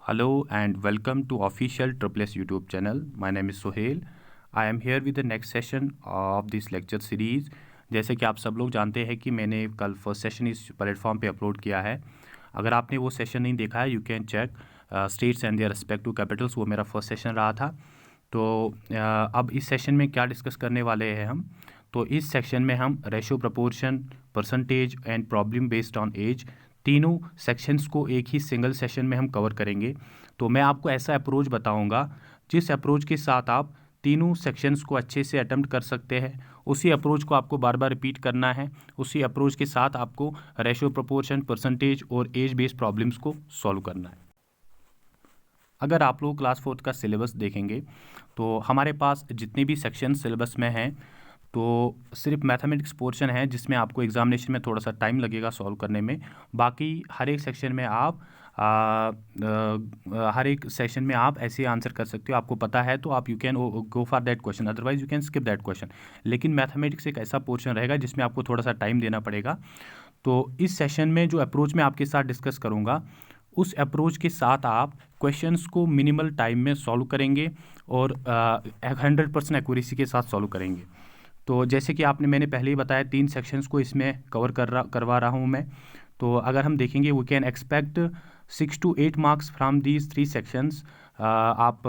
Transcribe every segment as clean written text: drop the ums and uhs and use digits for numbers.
Hello and welcome to official Triple S YouTube channel. My name is Sohail. I am here with the next session of this lecture series. जैसे कि आप सब लोग जानते हैं कि मैंने कल फर्स्ट सेशन इस प्लेटफॉर्म पे अपलोड किया है. अगर आपने वो सेशन नहीं देखा है, you can check states and their respective capitals. वो मेरा फर्स्ट सेशन रहा था. तो अब इस सेशन में क्या डिस्कस करने वाले हैं हम. तो इस सेक्शन में हम ratio, proportion, percentage and problem based on age, तीनों सेक्शंस को एक ही सिंगल सेशन में हम कवर करेंगे. तो मैं आपको ऐसा अप्रोच बताऊंगा जिस अप्रोच के साथ आप तीनों सेक्शंस को अच्छे से अटेम्प्ट कर सकते हैं. उसी अप्रोच को आपको बार बार रिपीट करना है. उसी अप्रोच के साथ आपको रेशो, प्रोपोर्शन, परसेंटेज और एज बेस्ड प्रॉब्लम्स को सॉल्व करना है. अगर आप लोग क्लास 4 का सिलेबस देखेंगे तो हमारे पास जितने भी सेक्शन सिलेबस में हैं, तो सिर्फ मैथमेटिक्स पोर्शन है जिसमें आपको एग्जामिनेशन में थोड़ा सा टाइम लगेगा सॉल्व करने में. बाकी हर एक सेक्शन में आप हर एक सेशन में आप ऐसे आंसर कर सकते हो. आपको पता है तो आप you can go for that question, otherwise you can skip that question. लेकिन मैथमेटिक्स एक ऐसा पोर्शन रहेगा जिसमें आपको थोड़ा सा टाइम देना पड़ेगा. तो इस सेशन में जो अप्रोच मैं आपके साथ डिस्कस करूँगा, उस अप्रोच के साथ आप क्वेश्चंस को मिनिमल टाइम में सॉल्व करेंगे और 100% एक्यूरेसी के साथ सॉल्व करेंगे. तो जैसे कि मैंने पहले ही बताया, 3 सेक्शंस को इसमें कवर करवा रहा हूँ मैं. तो अगर हम देखेंगे, we can expect 6 to 8 marks from these 3 sections. आप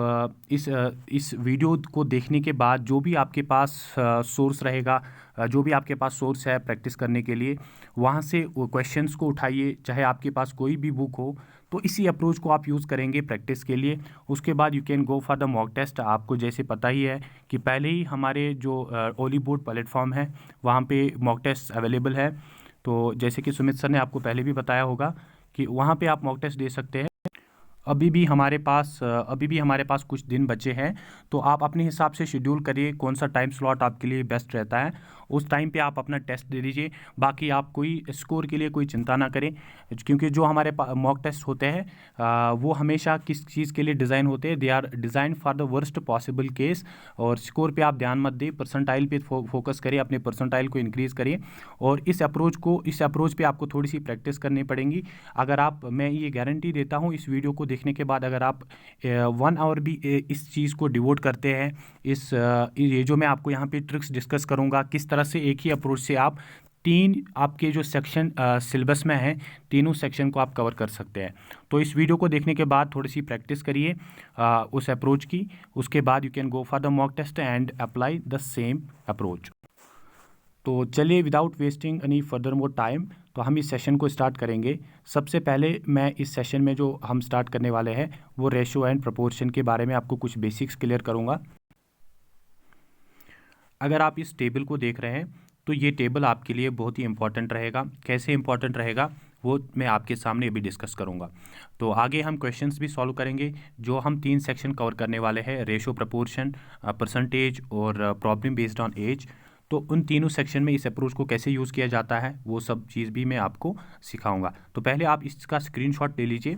इस वीडियो को देखने के बाद जो भी आपके पास सोर्स रहेगा, जो भी आपके पास सोर्स है प्रैक्टिस करने के लिए, वहाँ से क्वेश्चंस को उठाइए. चाहे आपके पास कोई भी बुक हो, तो इसी अप्रोच को आप यूज़ करेंगे प्रैक्टिस के लिए. उसके बाद you can go for the mock test. आपको जैसे पता ही है कि पहले ही हमारे जो ओली बोर्ड प्लेटफॉर्म है वहाँ पे मॉक टेस्ट अवेलेबल है. तो जैसे कि सुमित सर ने आपको पहले भी बताया होगा कि वहाँ पे आप मॉक टेस्ट दे सकते हैं. अभी भी हमारे पास कुछ दिन बचे हैं. तो आप अपने हिसाब से शेड्यूल करिए कौन सा टाइम स्लॉट आपके लिए बेस्ट रहता है. उस टाइम पे आप अपना टेस्ट दे दीजिए. बाकी आप कोई स्कोर के लिए कोई चिंता ना करें, क्योंकि जो हमारे मॉक टेस्ट होते हैं वो हमेशा किस चीज़ के लिए डिज़ाइन होते हैं. They are design for the worst possible case. और स्कोर पे आप ध्यान मत दें, परसेंटाइल पे फोकस करिए, अपने परसेंटाइल को इंक्रीज़ करिए. और इस अप्रोच पे आपको थोड़ी सी प्रैक्टिस करनी पड़ेगी. मैं ये गारंटी देता हूँ, इस वीडियो को देखने के बाद अगर आप 1 आवर भी इस चीज़ को डिवोट करते हैं, ये जो मैं आपको यहाँ पे ट्रिक्स डिस्कस करूँगा, किस तरह से एक ही अप्रोच से आप 3 आपके जो सेक्शन सिलेबस में हैं, तीनों सेक्शन को आप कवर कर सकते हैं. तो इस वीडियो को देखने के बाद थोड़ी सी प्रैक्टिस करिए उस अप्रोच की. उसके बाद you can go for the mock test and apply the same approach. तो चलिए, without wasting any further more time, तो हम इस सेशन को स्टार्ट करेंगे. सबसे पहले मैं इस सेशन में जो हम स्टार्ट करने वाले हैं वो रेशो एंड प्रोपोर्शन के बारे में आपको कुछ बेसिक्स क्लियर करूंगा. अगर आप इस टेबल को देख रहे हैं तो ये टेबल आपके लिए बहुत ही इंपॉर्टेंट रहेगा. कैसे इंपॉर्टेंट रहेगा वो मैं आपके सामने अभी डिस्कस करूंगा. तो आगे हम क्वेश्चंस भी सॉल्व करेंगे. जो हम 3 सेक्शन कवर करने वाले हैं, रेशो, प्रोपोर्शन, परसेंटेज और प्रॉब्लम बेस्ड ऑन एज, तो उन तीनों सेक्शन में इस अप्रोच को कैसे यूज़ किया जाता है वो सब चीज़ भी मैं आपको सिखाऊंगा. तो पहले आप इसका स्क्रीनशॉट ले लीजिए.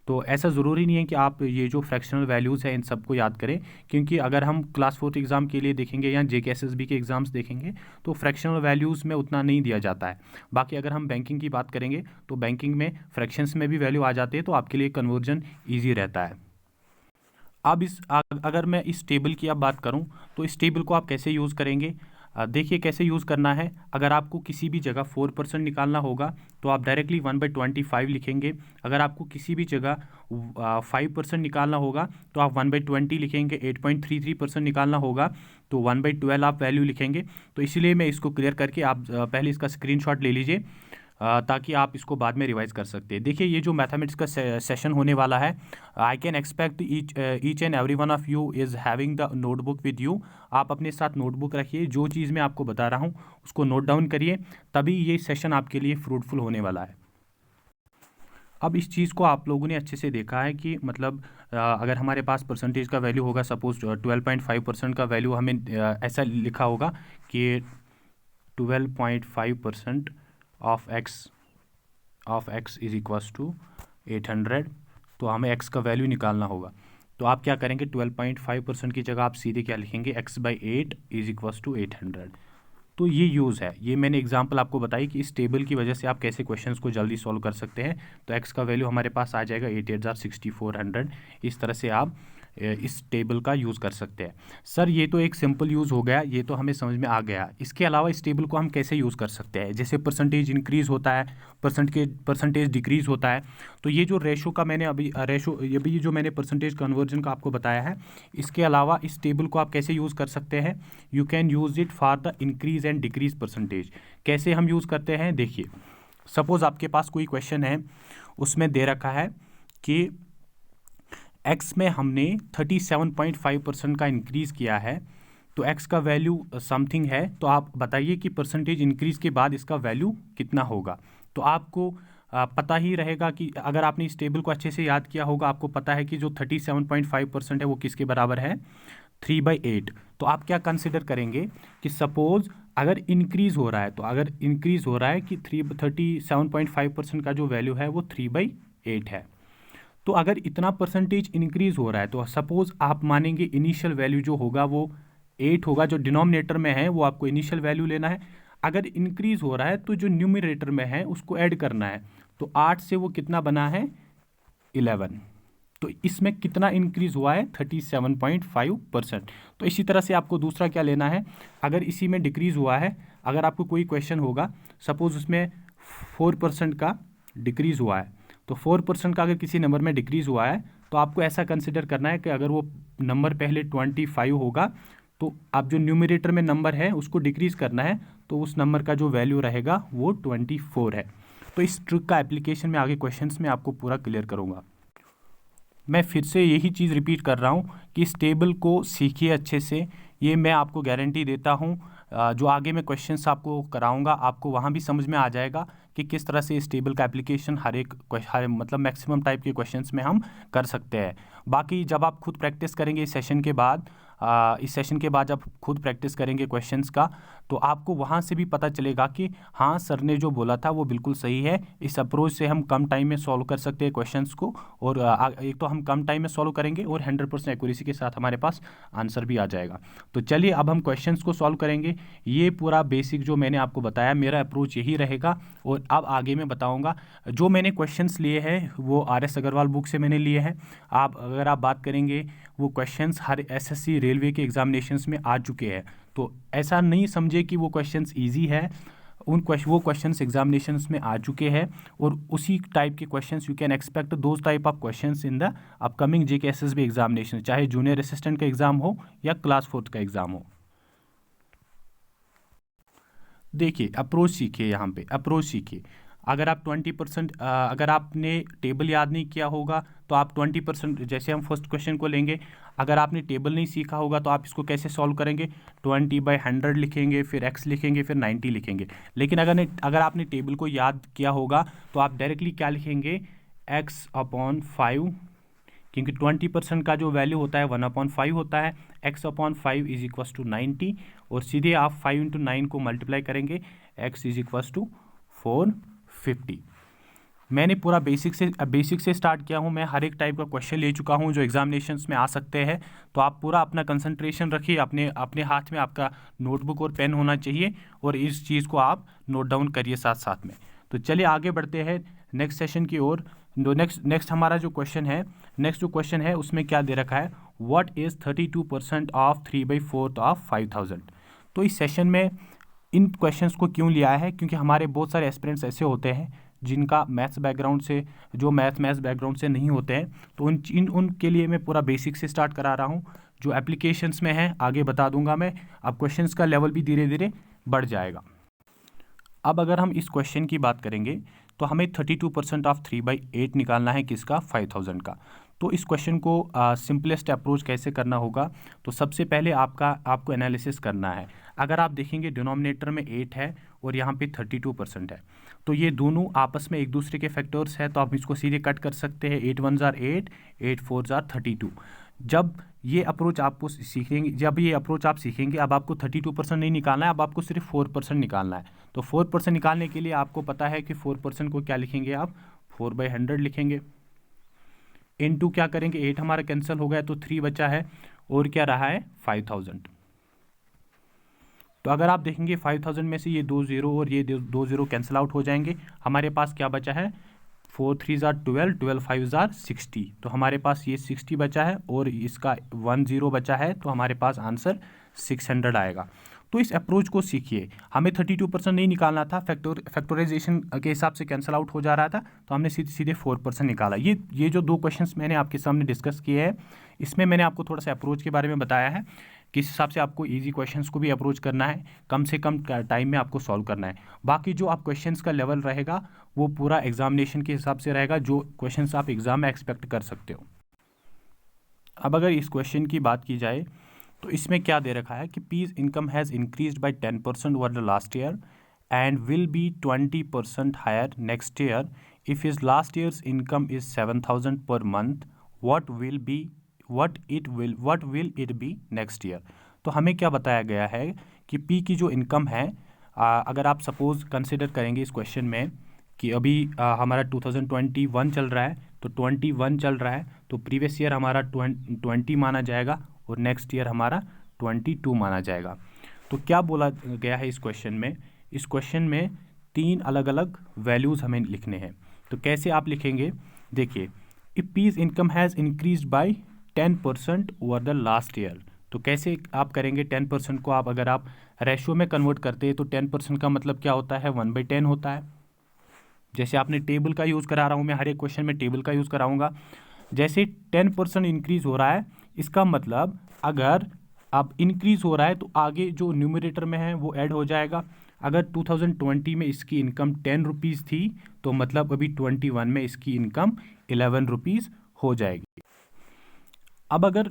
तो ऐसा ज़रूरी नहीं है कि आप ये जो फ्रैक्शनल वैल्यूज़ हैं इन सबको याद करें, क्योंकि अगर हम क्लास 4 एग्ज़ाम के लिए देखेंगे या JKSSB के एग्ज़ाम्स देखेंगे तो फ्रैक्शनल वैल्यूज़ में उतना नहीं दिया जाता है. बाकी अगर हम बैंकिंग की बात करेंगे तो बैंकिंग में फ्रैक्शंस में भी वैल्यू आ जाती है, तो आपके लिए कन्वर्जन ईजी रहता है. अब अगर मैं इस टेबल की अब बात करूं तो इस टेबल को आप कैसे यूज़ करेंगे. देखिए कैसे यूज़ करना है. अगर आपको किसी भी जगह 4% निकालना होगा तो आप डायरेक्टली 1/25 लिखेंगे. अगर आपको किसी भी जगह 5% निकालना होगा तो आप 1/20 लिखेंगे. 8.33% निकालना होगा तो 1/12 आप वैल्यू लिखेंगे. तो इसीलिए मैं इसको क्लियर करके आप पहले इसका स्क्रीनशॉट ले लीजिए ताकि आप इसको बाद में रिवाइज कर सकते हैं. देखिए, ये जो मैथमेटिक्स का सेशन होने वाला है, I can expect each and every one of you is having the notebook with you. आप अपने साथ नोटबुक रखिए. जो चीज़ मैं आपको बता रहा हूँ उसको नोट डाउन करिए, तभी ये सेशन आपके लिए फ्रूटफुल होने वाला है. अब इस चीज़ को आप लोगों ने अच्छे से देखा है कि मतलब अगर हमारे पास परसेंटेज का वैल्यू होगा, सपोज 12.5% का वैल्यू हमें ऐसा लिखा होगा कि 12.5% of x is equals to 800. तो हमें एक्स का वैल्यू निकालना होगा. तो आप क्या करेंगे, 12.5% की जगह आप सीधे क्या लिखेंगे, x/8 इज इक्वल्स टू 800. तो ये यूज़ है, ये मैंने एग्जांपल आपको बताई कि इस टेबल की वजह से आप कैसे क्वेश्चंस को जल्दी सॉल्व कर सकते हैं। तो एक्स का वैल्यू हमारे पास आ जाएगा 88,6400। इस तरह से आप इस टेबल का यूज़ कर सकते हैं। सर ये तो एक सिंपल यूज़ हो गया, ये तो हमें समझ में आ गया। इसके अलावा इस टेबल को हम कैसे यूज़ कर सकते हैं? जैसे परसेंटेज इंक्रीज़ होता है, परसेंटेज डिक्रीज़ होता है। तो ये जो रेशो का मैंने अभी ये जो मैंने परसेंटेज कन्वर्जन का आपको बताया है, इसके अलावा इस टेबल को आप कैसे यूज़ कर सकते हैं? You can use it for the increase and decrease percentage. कैसे हम यूज़ करते हैं? देखिए, सपोज़ आपके पास कोई क्वेश्चन है, उसमें दे रखा है कि एक्स में हमने 37.5% का इंक्रीज़ किया है, तो एक्स का वैल्यू समथिंग है, तो आप बताइए कि परसेंटेज इंक्रीज़ के बाद इसका वैल्यू कितना होगा। तो आपको पता ही रहेगा कि अगर आपने इस टेबल को अच्छे से याद किया होगा, आपको पता है कि जो 37.5% है वो किसके बराबर है? 3/8। तो आप क्या कंसिडर करेंगे कि सपोज़ अगर इंक्रीज़ हो रहा है, तो अगर इंक्रीज़ हो रहा है कि 37.5% का जो वैल्यू है वो 3/8 है। तो अगर इतना परसेंटेज इंक्रीज़ हो रहा है, तो सपोज़ आप मानेंगे इनिशियल वैल्यू जो होगा वो 8 होगा, जो डिनोमिनेटर में है वो आपको इनिशियल वैल्यू लेना है। अगर इंक्रीज़ हो रहा है तो जो न्यूमरेटर में है उसको ऐड करना है। तो 8 से वो कितना बना है? 11। तो इसमें कितना इंक्रीज़ हुआ है? 37.5%। तो इसी तरह से आपको दूसरा क्या लेना है? अगर इसी में डिक्रीज़ हुआ है, अगर आपको कोई क्वेश्चन होगा, सपोज़ उसमें 4% का डिक्रीज़ हुआ है, तो 4% का अगर किसी नंबर में डिक्रीज़ हुआ है, तो आपको ऐसा कंसिडर करना है कि अगर वो नंबर पहले 25 होगा, तो आप जो न्यूमरेटर में नंबर है उसको डिक्रीज़ करना है, तो उस नंबर का जो वैल्यू रहेगा वो 24 है। तो इस ट्रिक का एप्लीकेशन में आगे क्वेश्चंस में आपको पूरा क्लियर करूँगा। मैं फिर से यही चीज़ रिपीट कर रहा हूँ कि इस टेबल को सीखिए अच्छे से, ये मैं आपको गारंटी देता हूँ। जो आगे मैं क्वेश्चंस आपको कराऊंगा, आपको वहाँ भी समझ में आ जाएगा कि किस तरह से इस टेबल का एप्लीकेशन हर मतलब मैक्सिमम टाइप के क्वेश्चंस में हम कर सकते हैं। बाकी जब आप खुद प्रैक्टिस करेंगे इस सेशन के बाद, जब खुद प्रैक्टिस करेंगे क्वेश्चंस का, तो आपको वहाँ से भी पता चलेगा कि हाँ, सर ने जो बोला था वो बिल्कुल सही है। इस अप्रोच से हम कम टाइम में सॉल्व कर सकते हैं क्वेश्चंस को, और एक तो हम कम टाइम में सॉल्व करेंगे और 100% एक्यूरेसी के साथ हमारे पास आंसर भी आ जाएगा। तो चलिए अब हम क्वेश्चंस को सॉल्व करेंगे। ये पूरा बेसिक जो मैंने आपको बताया, मेरा अप्रोच यही रहेगा। और अब आगे मैं बताऊँगा, जो मैंने क्वेश्चंस लिए हैं वो RS अग्रवाल बुक से मैंने लिए हैं। अगर आप बात करेंगे, वो क्वेश्चंस हर SSC रेलवे के एग्जामिनेशंस में आ चुके हैं। तो ऐसा नहीं समझे कि वो क्वेश्चंस इजी है, वो क्वेश्चंस एग्जामिनेशंस में आ चुके हैं, और उसी टाइप के questions you can expect those type of questions in the upcoming JK SSB examination, चाहे जूनियर असिस्टेंट का एग्जाम हो या क्लास 4 का एग्जाम हो। देखिए, अप्रोच सीखिए, यहाँ पे अप्रोच सीखिए। अगर आप 20% अगर आपने टेबल याद नहीं किया होगा, तो आप 20%, जैसे हम फर्स्ट क्वेश्चन को लेंगे, अगर आपने टेबल नहीं सीखा होगा तो आप इसको कैसे सॉल्व करेंगे? 20/100 लिखेंगे, फिर x लिखेंगे, फिर 90 लिखेंगे। लेकिन अगर आपने टेबल को याद किया होगा, तो आप डायरेक्टली क्या लिखेंगे? x/5, क्योंकि 20% का जो वैल्यू होता है 1/5 होता है। x/5 इज इक्वस टू 90, और सीधे आप 5 × 9 को मल्टीप्लाई करेंगे, x इज इक्वस टू 450। मैंने पूरा बेसिक से स्टार्ट किया हूँ। मैं हर एक टाइप का क्वेश्चन ले चुका हूँ जो एग्जामिनेशंस में आ सकते हैं। तो आप पूरा अपना कंसंट्रेशन रखिए, अपने हाथ में आपका नोटबुक और पेन होना चाहिए, और इस चीज़ को आप नोट डाउन करिए साथ साथ में। तो चलिए आगे बढ़ते हैं नेक्स्ट सेशन की ओर। नेक्स्ट हमारा जो क्वेश्चन है उसमें क्या दे रखा है? What is 32% of 3/4 of 5000? तो इस सेशन में इन क्वेश्चंस को क्यों लिया है? क्योंकि हमारे बहुत सारे एस्पिरेंट्स ऐसे होते हैं जिनका मैथ्स बैकग्राउंड से, जो मैथ्स बैकग्राउंड से नहीं होते हैं, तो उनके लिए मैं पूरा बेसिक से स्टार्ट करा रहा हूँ। जो एप्लीकेशंस में है आगे बता दूंगा मैं। अब क्वेश्चंस का लेवल भी धीरे धीरे बढ़ जाएगा। अब अगर हम इस क्वेश्चन की बात करेंगे, तो हमें 32% ऑफ 3/8 निकालना है, किसका? 5000 का। तो इस क्वेश्चन को सिंपलेस्ट अप्रोच कैसे करना होगा? तो सबसे पहले आपको एनालिसिस करना है। अगर आप देखेंगे डिनोमिनेटर में 8 है और यहाँ पे 32% है, तो ये दोनों आपस में एक दूसरे के फैक्टर्स है, तो आप इसको सीधे कट कर सकते हैं। 8 1 8, 8 4 32। जब ये अप्रोच आप सीखेंगे, अब आपको 32% नहीं निकालना है, अब आपको सिर्फ 4% निकालना है। तो 4% निकालने के लिए आपको पता है कि 4% को क्या लिखेंगे आप? 4/100 लिखेंगे। इनटू क्या करेंगे? 8 हमारा कैंसिल हो गया, तो 3 बचा है, और क्या रहा है? 5000। तो अगर आप देखेंगे 5000 में से ये 2 0 और ये 2 0 कैंसिल आउट हो जाएंगे, हमारे पास क्या बचा है 4 3 12, 12 5 60। तो हमारे पास ये 60 बचा है और इसका 1 0 बचा है, तो हमारे पास आंसर 600 आएगा। तो इस अप्रोच को सीखिए। हमें 32% नहीं निकालना था, फैक्टराइजेशन के हिसाब से कैंसिल आउट हो जा रहा था, तो हमने सीधे सीधे 4% निकाला। ये जो 2 क्वेश्चंस मैंने आपके सामने डिस्कस किए हैं, इसमें मैंने आपको थोड़ा सा अप्रोच के बारे में बताया है, किस हिसाब से आपको इजी क्वेश्चंस को भी अप्रोच करना है, कम से कम टाइम में आपको सॉल्व करना है। बाकी जो आप क्वेश्चंस का लेवल रहेगा वो पूरा एग्जामिनेशन के हिसाब से रहेगा, जो क्वेश्चंस आप एग्जाम में एक्सपेक्ट कर सकते हो। अब अगर इस क्वेश्चन की बात की जाए तो इसमें क्या दे रखा है कि P's income has increased by 10% over the last year and will be 20% higher next year if his last year's income is 7000 per month, what will it be next year. तो हमें क्या बताया गया है कि पी की जो इनकम है, अगर आप सपोज कंसिडर करेंगे इस क्वेश्चन में कि अभी हमारा 2021 चल रहा है, तो 21 चल रहा है, तो प्रीवियस ईयर हमारा 20 माना जाएगा और नेक्स्ट ईयर हमारा 22 माना जाएगा। तो क्या बोला गया है इस क्वेश्चन में, इस क्वेश्चन में 3 अलग अलग वैल्यूज़ हमें लिखने हैं। तो कैसे आप लिखेंगे, देखिए, if P's income has increase by 10% over the last year. तो कैसे आप करेंगे, 10% को आप अगर आप रेशियो में कन्वर्ट करते हैं तो 10% का मतलब क्या होता है, 1/10 होता है। जैसे आपने टेबल का यूज़ करा रहा हूँ मैं, हर एक क्वेश्चन में टेबल का यूज़ कराऊंगा। जैसे 10% इंक्रीज हो रहा है, इसका मतलब अगर अब इंक्रीज हो रहा है तो आगे जो न्यूमरेटर में है वो ऐड हो जाएगा। अगर 2020 में इसकी इनकम 10 रुपीज़ थी, तो मतलब अभी 21 में इसकी इनकम 11 रुपीज़ हो जाएगी। अब अगर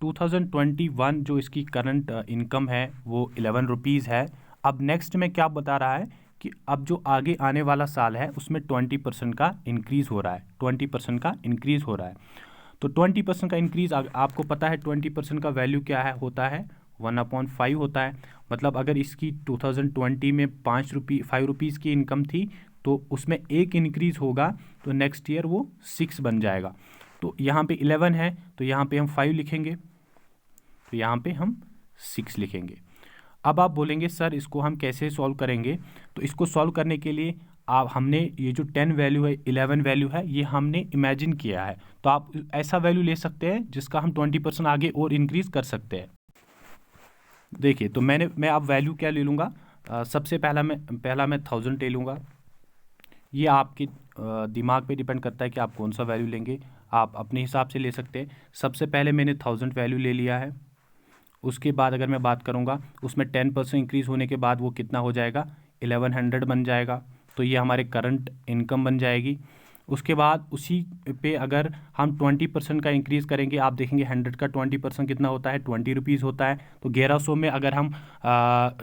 2021 जो इसकी करंट इनकम है वो 11 रुपीज़ है, अब नेक्स्ट में क्या बता रहा है कि अब जो आगे आने वाला साल है उसमें 20% का इंक्रीज़ हो रहा है, 20% का इंक्रीज़ हो रहा है। तो 20% का इंक्रीज़ आपको पता है 20% का वैल्यू क्या है, होता है 1/5 होता है। मतलब अगर इसकी 2020 में 5 रुपीज़ की इनकम थी, तो उसमें एक इंक्रीज़ होगा तो नेक्स्ट ईयर वो 6 बन जाएगा। तो यहाँ पे 11 है, तो यहाँ पे हम 5 लिखेंगे, तो यहाँ पे हम 6 लिखेंगे। अब आप बोलेंगे सर इसको हम कैसे सॉल्व करेंगे, तो इसको सॉल्व करने के लिए हमने ये जो 10 वैल्यू है, 11 वैल्यू है, ये हमने इमेजिन किया है। तो आप ऐसा वैल्यू ले सकते हैं जिसका हम 20% आगे और इंक्रीज़ कर सकते हैं। देखिए, तो मैं अब वैल्यू क्या ले लूँगा, सबसे पहला मैं 1000 ले लूँगा। ये आपके दिमाग पे डिपेंड करता है कि आप कौन सा वैल्यू लेंगे, आप अपने हिसाब से ले सकते हैं। सबसे पहले मैंने 1000 वैल्यू ले लिया है। उसके बाद अगर मैं बात करूँगा, उसमें 10% इंक्रीज़ होने के बाद वो कितना हो जाएगा, 1100 बन जाएगा। तो ये हमारे करंट इनकम बन जाएगी। उसके बाद उसी पे अगर हम 20% का इंक्रीज़ करेंगे, आप देखेंगे 100 का 20% कितना होता है, 20 रुपीज़ होता है। तो 1100 में अगर हम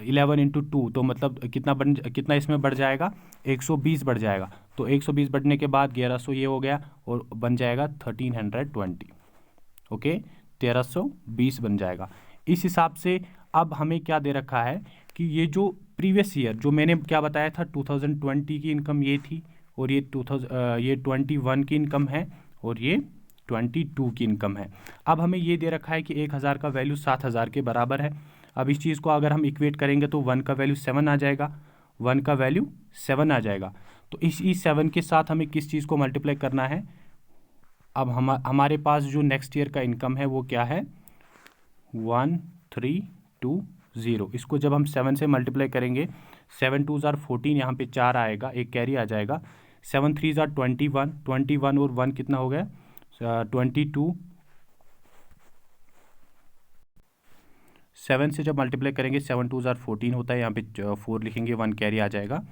11 × 2, तो मतलब कितना इसमें बढ़ जाएगा, 120 बढ़ जाएगा। तो 120 बढ़ने के बाद 1100 ये हो गया और बन जाएगा 1320, ओके, 1320 बन जाएगा। इस हिसाब से अब हमें क्या दे रखा है कि ये जो प्रीवियस ईयर जो मैंने क्या बताया था 2020 की इनकम ये थी, और ये 21 की इनकम है, और ये 22 की इनकम है। अब हमें ये दे रखा है कि 1000 का वैल्यू 7000 के बराबर है। अब इस चीज़ को अगर हम इक्वेट करेंगे तो 1 का वैल्यू 7 आ जाएगा, 1 का वैल्यू 7 आ जाएगा। तो इस 7 के साथ हमें किस चीज़ को मल्टीप्लाई करना है, अब हमारे पास जो नेक्स्ट ईयर का इनकम है वो क्या है, 1320। इसको जब हम 7 से मल्टीप्लाई करेंगे, 7 2 14, यहाँ पे 4 आएगा, एक कैरी आ जाएगा, 7 3 21, 21 और 1 कितना हो गया, 22। 7 से जब मल्टीप्लाई करेंगे 7 2 14 होता है, यहाँ पे 4 लिखेंगे, 1 कैरी आ जाएगा,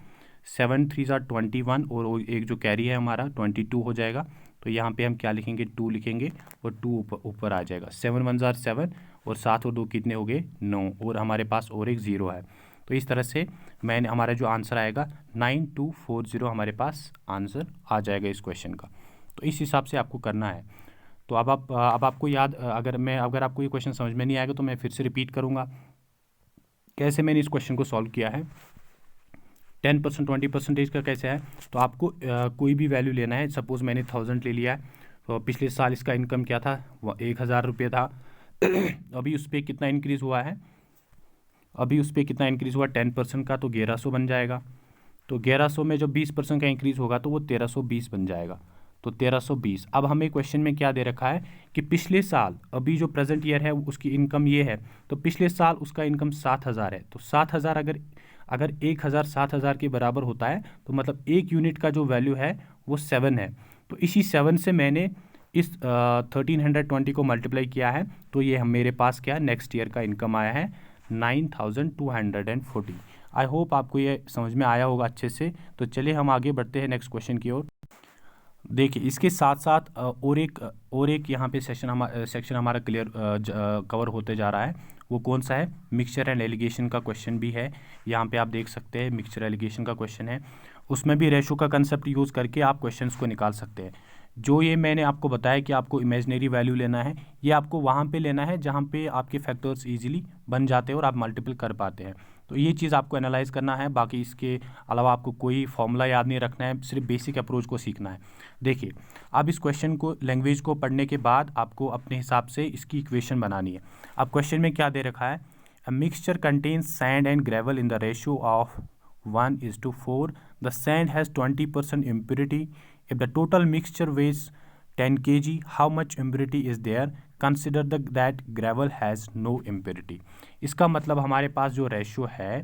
7 3 21 और एक जो कैरी है हमारा 22 हो जाएगा। तो यहाँ पे हम क्या लिखेंगे, 2 लिखेंगे और 2 ऊपर आ जाएगा, 7 1 7 और 7 और 2 कितने हो गए, 9, और हमारे पास और एक 0 है। तो इस तरह से हमारा जो आंसर आएगा 9240 हमारे पास आंसर आ जाएगा इस क्वेश्चन का। तो इस हिसाब से आपको करना है। तो अब आपको याद, अगर आपको ये क्वेश्चन समझ में नहीं आएगा तो मैं फिर से रिपीट करूँगा कैसे मैंने इस क्वेश्चन को सॉल्व किया है। 10% 20% का कैसे है, तो आपको कोई भी वैल्यू लेना है। सपोज़ मैंने 1000 ले लिया है, तो पिछले साल इसका इनकम क्या था, 1000 रुपये था। अभी उस पर कितना इंक्रीज़ हुआ है, अभी उस पर कितना इंक्रीज़ हुआ 10% का, तो 1100 बन जाएगा। तो 1100 में जब 20% का इंक्रीज़ होगा तो वो 1320 बन जाएगा। तो 1320। अब हमें क्वेश्चन में क्या दे रखा है कि पिछले साल, अभी जो प्रेजेंट ईयर है उसकी इनकम ये है, तो पिछले साल उसका इनकम 7000 है। तो 7000 अगर 1000 7000 के बराबर होता है तो मतलब एक यूनिट का जो वैल्यू है वो 7 है। तो इसी 7 से मैंने इस 1320 को मल्टीप्लाई किया है, तो ये मेरे पास क्या नेक्स्ट ईयर का इनकम आया है 9240। आई होप आपको ये समझ में आया होगा अच्छे से। तो चलिए हम आगे बढ़ते हैं नेक्स्ट क्वेश्चन की ओर। देखिए इसके साथ साथ और एक यहाँ पे सेक्शन हमारा क्लियर कवर होते जा रहा है। वो कौन सा है? मिक्सचर एंड एलिगेशन का क्वेश्चन भी है। यहाँ पे आप देख सकते हैं मिक्सचर एलिगेशन का क्वेश्चन है, उसमें भी रेशो का कंसेप्ट यूज़ करके आप क्वेश्चंस को निकाल सकते हैं। जो ये मैंने आपको बताया कि आपको इमेजिनरी वैल्यू लेना है, ये आपको वहाँ पे लेना है जहाँ पे आपके फैक्टर्स इजीली बन जाते हैं और आप मल्टीपल कर पाते हैं। तो ये चीज़ आपको एनालाइज करना है। बाकी इसके अलावा आपको कोई फॉर्मूला याद नहीं रखना है, सिर्फ बेसिक अप्रोच को सीखना है। देखिए अब इस क्वेश्चन को, लैंग्वेज को पढ़ने के बाद आपको अपने हिसाब से इसकी इक्वेशन बनानी है। अब क्वेश्चन में क्या दे रखा है? A mixture contains sand and gravel in the ratio of 1:4. The sand has 20% impurity. If the total mixture weighs 10 kg, how much impurity is there? Consider that gravel has no impurity. इसका मतलब हमारे पास जो ratio है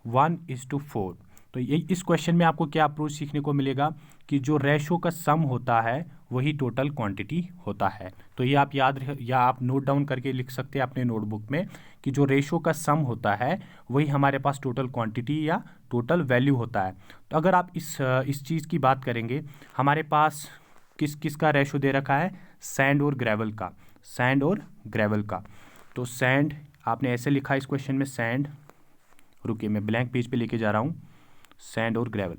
1:4। तो ये इस question में आपको क्या अप्रोच सीखने को मिलेगा कि जो रेशियो का सम होता है वही टोटल क्वांटिटी होता है। तो ये आप या आप नोट डाउन करके लिख सकते हैं अपने नोटबुक में कि जो रेशियो का सम होता है वही हमारे पास टोटल क्वांटिटी या टोटल वैल्यू होता है। तो अगर आप इस चीज़ की बात करेंगे, हमारे पास किस का रेशियो दे रखा है? सैंड और ग्रेवल का, सैंड और ग्रेवल का। तो सैंड आपने ऐसे लिखा इस क्वेश्चन में, सैंड, रुकिए मैं ब्लैंक पेज पे लेके जा रहा हूँ, सैंड और ग्रेवल।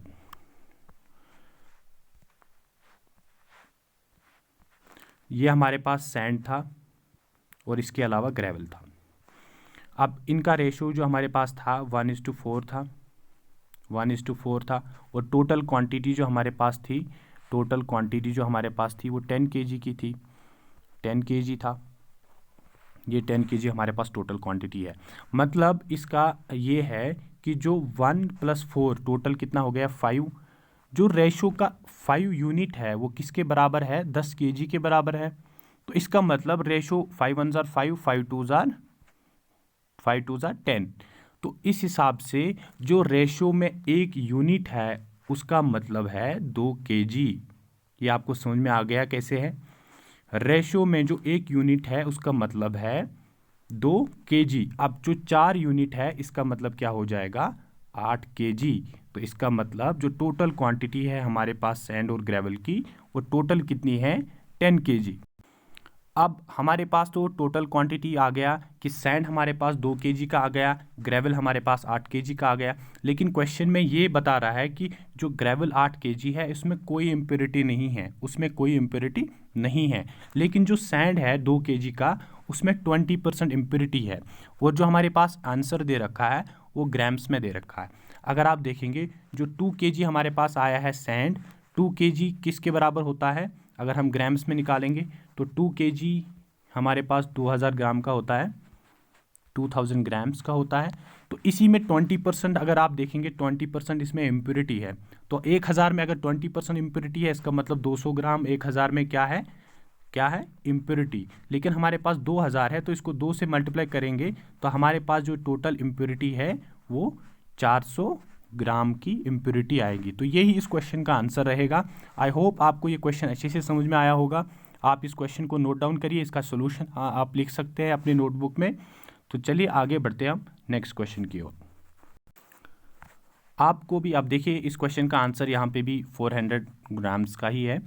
ये हमारे पास सैंड था और इसके अलावा ग्रेवल था। अब इनका रेशियो जो हमारे पास था 1:4 था, 1:4 था। और टोटल क्वांटिटी जो हमारे पास थी, टोटल क्वांटिटी जो हमारे पास थी वो 10 kg की थी, 10 kg था। ये 10 kg हमारे पास टोटल क्वांटिटी है। मतलब इसका ये है कि जो 1 + 4 टोटल कितना हो गया 5, जो रेशो का 5 यूनिट है वो किसके बराबर है? 10 kg के बराबर है। तो इसका मतलब रेशो 5 1 जार 5, 5 2 जार 10। तो इस हिसाब से जो रेशो में एक यूनिट है उसका मतलब है 2 kg। ये आपको समझ में आ गया कैसे है? रेशो में जो एक यूनिट है उसका मतलब है 2 kg। अब जो 4 यूनिट है इसका मतलब क्या हो जाएगा? 8 kg। तो इसका मतलब जो टोटल क्वांटिटी है हमारे पास सैंड और ग्रेवल की, वो टोटल कितनी है? 10 kg। अब हमारे पास तो टोटल क्वांटिटी आ गया कि सैंड हमारे पास 2 kg का आ गया, ग्रेवल हमारे पास 8 kg का आ गया। लेकिन क्वेश्चन में ये बता रहा है कि जो ग्रेवल 8 kg है इसमें कोई इम्प्योरिटी नहीं है, उसमें कोई इम्प्योरिटी नहीं है। लेकिन जो सैंड है 2 kg का, उसमें 20% इम्प्योरिटी है। और जो हमारे पास आंसर दे रखा है वो ग्राम्स में दे रखा है। अगर आप देखेंगे जो 2 kg हमारे पास आया है सैंड, 2 kg किसके बराबर होता है? अगर हम ग्राम्स में निकालेंगे तो 2 kg हमारे पास 2000 ग्राम का होता है, 2000 ग्राम्स का होता है। तो इसी में 20% अगर आप देखेंगे 20% इसमें इम्प्योरिटी है। तो 1000 में अगर 20% इम्प्योरिटी है इसका मतलब 200 ग्राम 1000 में क्या है? क्या है? इम्प्योरिटी। लेकिन हमारे पास 2000 है तो इसको 2 से मल्टीप्लाई करेंगे तो हमारे पास जो टोटल इम्प्योरिटी है वो 400 ग्राम की इम्प्योरिटी आएगी। तो यही इस क्वेश्चन का आंसर रहेगा। आई होप आपको ये क्वेश्चन अच्छे से समझ में आया होगा। आप इस क्वेश्चन को नोट डाउन करिए, इसका सोल्यूशन आप लिख सकते हैं अपने नोटबुक में। तो चलिए आगे बढ़ते हैं हम नेक्स्ट क्वेश्चन की ओर। आपको भी, आप देखिए इस क्वेश्चन का आंसर यहाँ पे भी 400 ग्राम्स का ही है।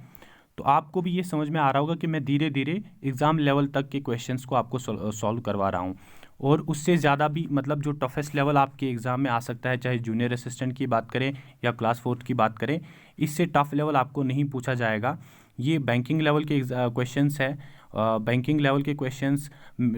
तो आपको भी ये समझ में आ रहा होगा कि मैं धीरे धीरे एग्ज़ाम लेवल तक के क्वेश्चंस को आपको सॉल्व करवा रहा हूँ। और उससे ज़्यादा भी, मतलब जो टफेस्ट लेवल आपके एग्ज़ाम में आ सकता है, चाहे जूनियर असिस्टेंट की बात करें या क्लास 4th की बात करें, इससे टफ लेवल आपको नहीं पूछा जाएगा। ये बैंकिंग लेवल के क्वेश्चंस है। बैंकिंग लेवल के क्वेश्चंस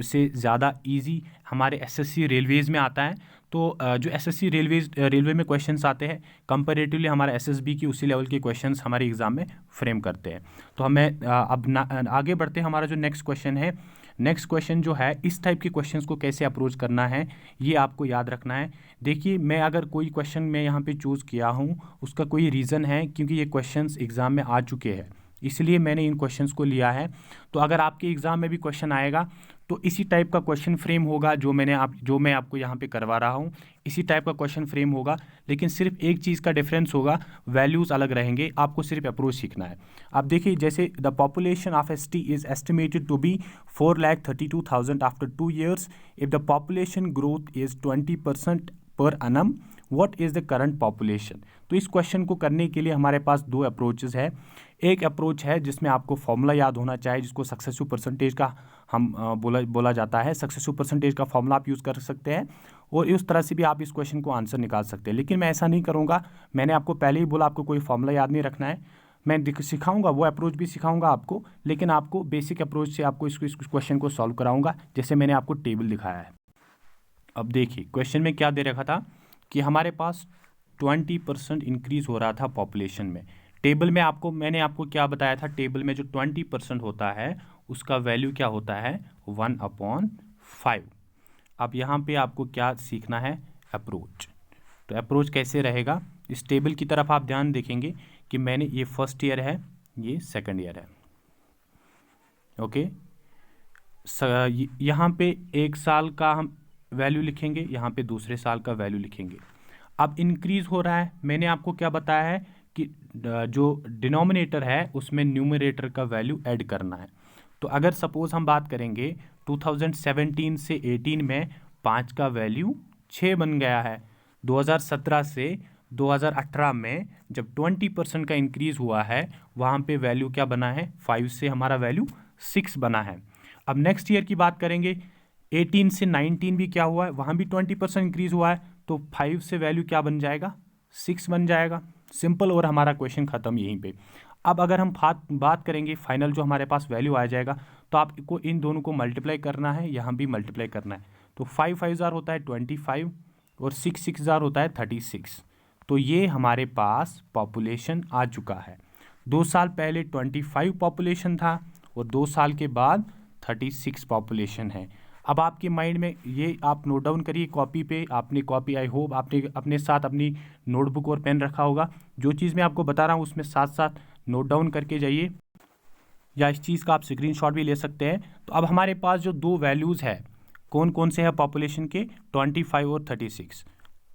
से ज़्यादा इजी हमारे एसएससी रेलवेज़ में आता है। तो जो एसएससी रेलवे में क्वेश्चंस आते हैं कंपैरेटिवली हमारा एसएसबी की उसी लेवल के क्वेश्चंस हमारे एग्ज़ाम में फ्रेम करते हैं। तो हमें अब आगे बढ़ते हैं। हमारा जो नेक्स्ट क्वेश्चन है, नेक्स्ट क्वेश्चन जो है, इस टाइप के क्वेश्चंस को कैसे अप्रोच करना है ये आपको याद रखना है। देखिए, मैं अगर कोई क्वेश्चन मैं यहाँ पे चूज़ किया हूँ, उसका कोई रीज़न है, क्योंकि ये क्वेश्चंस एग्ज़ाम में आ चुके हैं, इसलिए मैंने इन क्वेश्चंस को लिया है। तो अगर आपके एग्ज़ाम में भी क्वेश्चन आएगा तो इसी टाइप का क्वेश्चन फ्रेम होगा जो मैं आपको यहाँ पे करवा रहा हूँ, इसी टाइप का क्वेश्चन फ्रेम होगा। लेकिन सिर्फ एक चीज़ का डिफरेंस होगा, वैल्यूज़ अलग रहेंगे, आपको सिर्फ अप्रोच सीखना है। अब देखिए, जैसे the population of ST is estimated to be 4,32,000 after 2 years। If the population growth is 20% per annum, what is the current population. तो इस क्वेश्चन को करने के लिए हमारे पास दो अप्रोचेज़ है। एक अप्रोच है जिसमें आपको फॉर्मूला याद होना चाहिए, जिसको सक्सेसिव परसेंटेज का हम बोला जाता है। सक्सेसिव परसेंटेज का फॉर्मूला आप यूज़ कर सकते हैं और इस तरह से भी आप इस क्वेश्चन को आंसर निकाल सकते हैं। लेकिन मैं ऐसा नहीं करूँगा, मैंने आपको पहले ही बोला आपको कोई फॉर्मूला याद नहीं रखना है। मैं सिखाऊंगा, वो अप्रोच भी सिखाऊंगा आपको, लेकिन आपको बेसिक अप्रोच से आपको इस क्वेश्चन को सॉल्व कराऊंगा, जैसे मैंने आपको टेबल दिखाया है। अब देखिए, क्वेश्चन में क्या दे रखा था कि हमारे पास 20% इंक्रीज़ हो रहा था पॉपुलेशन में। टेबल में मैंने आपको क्या बताया था, टेबल में जो 20% होता है उसका वैल्यू क्या होता है, 1/5। अब यहाँ पे आपको क्या सीखना है, अप्रोच। तो अप्रोच कैसे रहेगा, इस टेबल की तरफ आप ध्यान देखेंगे कि मैंने ये फर्स्ट ईयर है, ये सेकंड ईयर है, ओके। यहाँ पे एक साल का हम वैल्यू लिखेंगे, यहाँ पे दूसरे साल का वैल्यू लिखेंगे। अब इंक्रीज़ हो रहा है, मैंने आपको क्या बताया है कि जो डिनोमिनेटर है उसमें न्यूमरेटर का वैल्यू ऐड करना है। तो अगर सपोज़ हम बात करेंगे 2017 से 18 में 5 का वैल्यू 6 बन गया है। 2017 से 2018 में जब 20% का इंक्रीज़ हुआ है, वहाँ पे वैल्यू क्या बना है, 5 से हमारा वैल्यू 6 बना है। अब नेक्स्ट ईयर की बात करेंगे, 18 से 19 भी क्या हुआ है, वहाँ भी 20% इंक्रीज़ हुआ है, तो 5 से वैल्यू क्या बन जाएगा, 6 बन जाएगा। सिंपल, और हमारा क्वेश्चन ख़त्म यहीं पे। अब अगर हम बात करेंगे फाइनल जो हमारे पास वैल्यू आ जाएगा, तो आपको इन दोनों को मल्टीप्लाई करना है, यहाँ भी मल्टीप्लाई करना है। तो 5 5 होता है 25 और 6 6 होता है 36। तो ये हमारे पास पॉपुलेशन आ चुका है। 2 साल पहले 25 पॉपुलेशन था और 2 साल के बाद 36 पॉपुलेशन है। अब आपके माइंड में ये आप नोट डाउन करिए कॉपी पे, आपने कॉपी, आई होप आपने अपने साथ अपनी नोटबुक और पेन रखा होगा। जो चीज़ मैं आपको बता रहा हूँ उसमें साथ साथ नोट डाउन करके जाइए, या इस चीज़ का आप स्क्रीनशॉट भी ले सकते हैं। तो अब हमारे पास जो दो वैल्यूज़ है, कौन कौन से हैं पॉपुलेशन के, 25 और 36,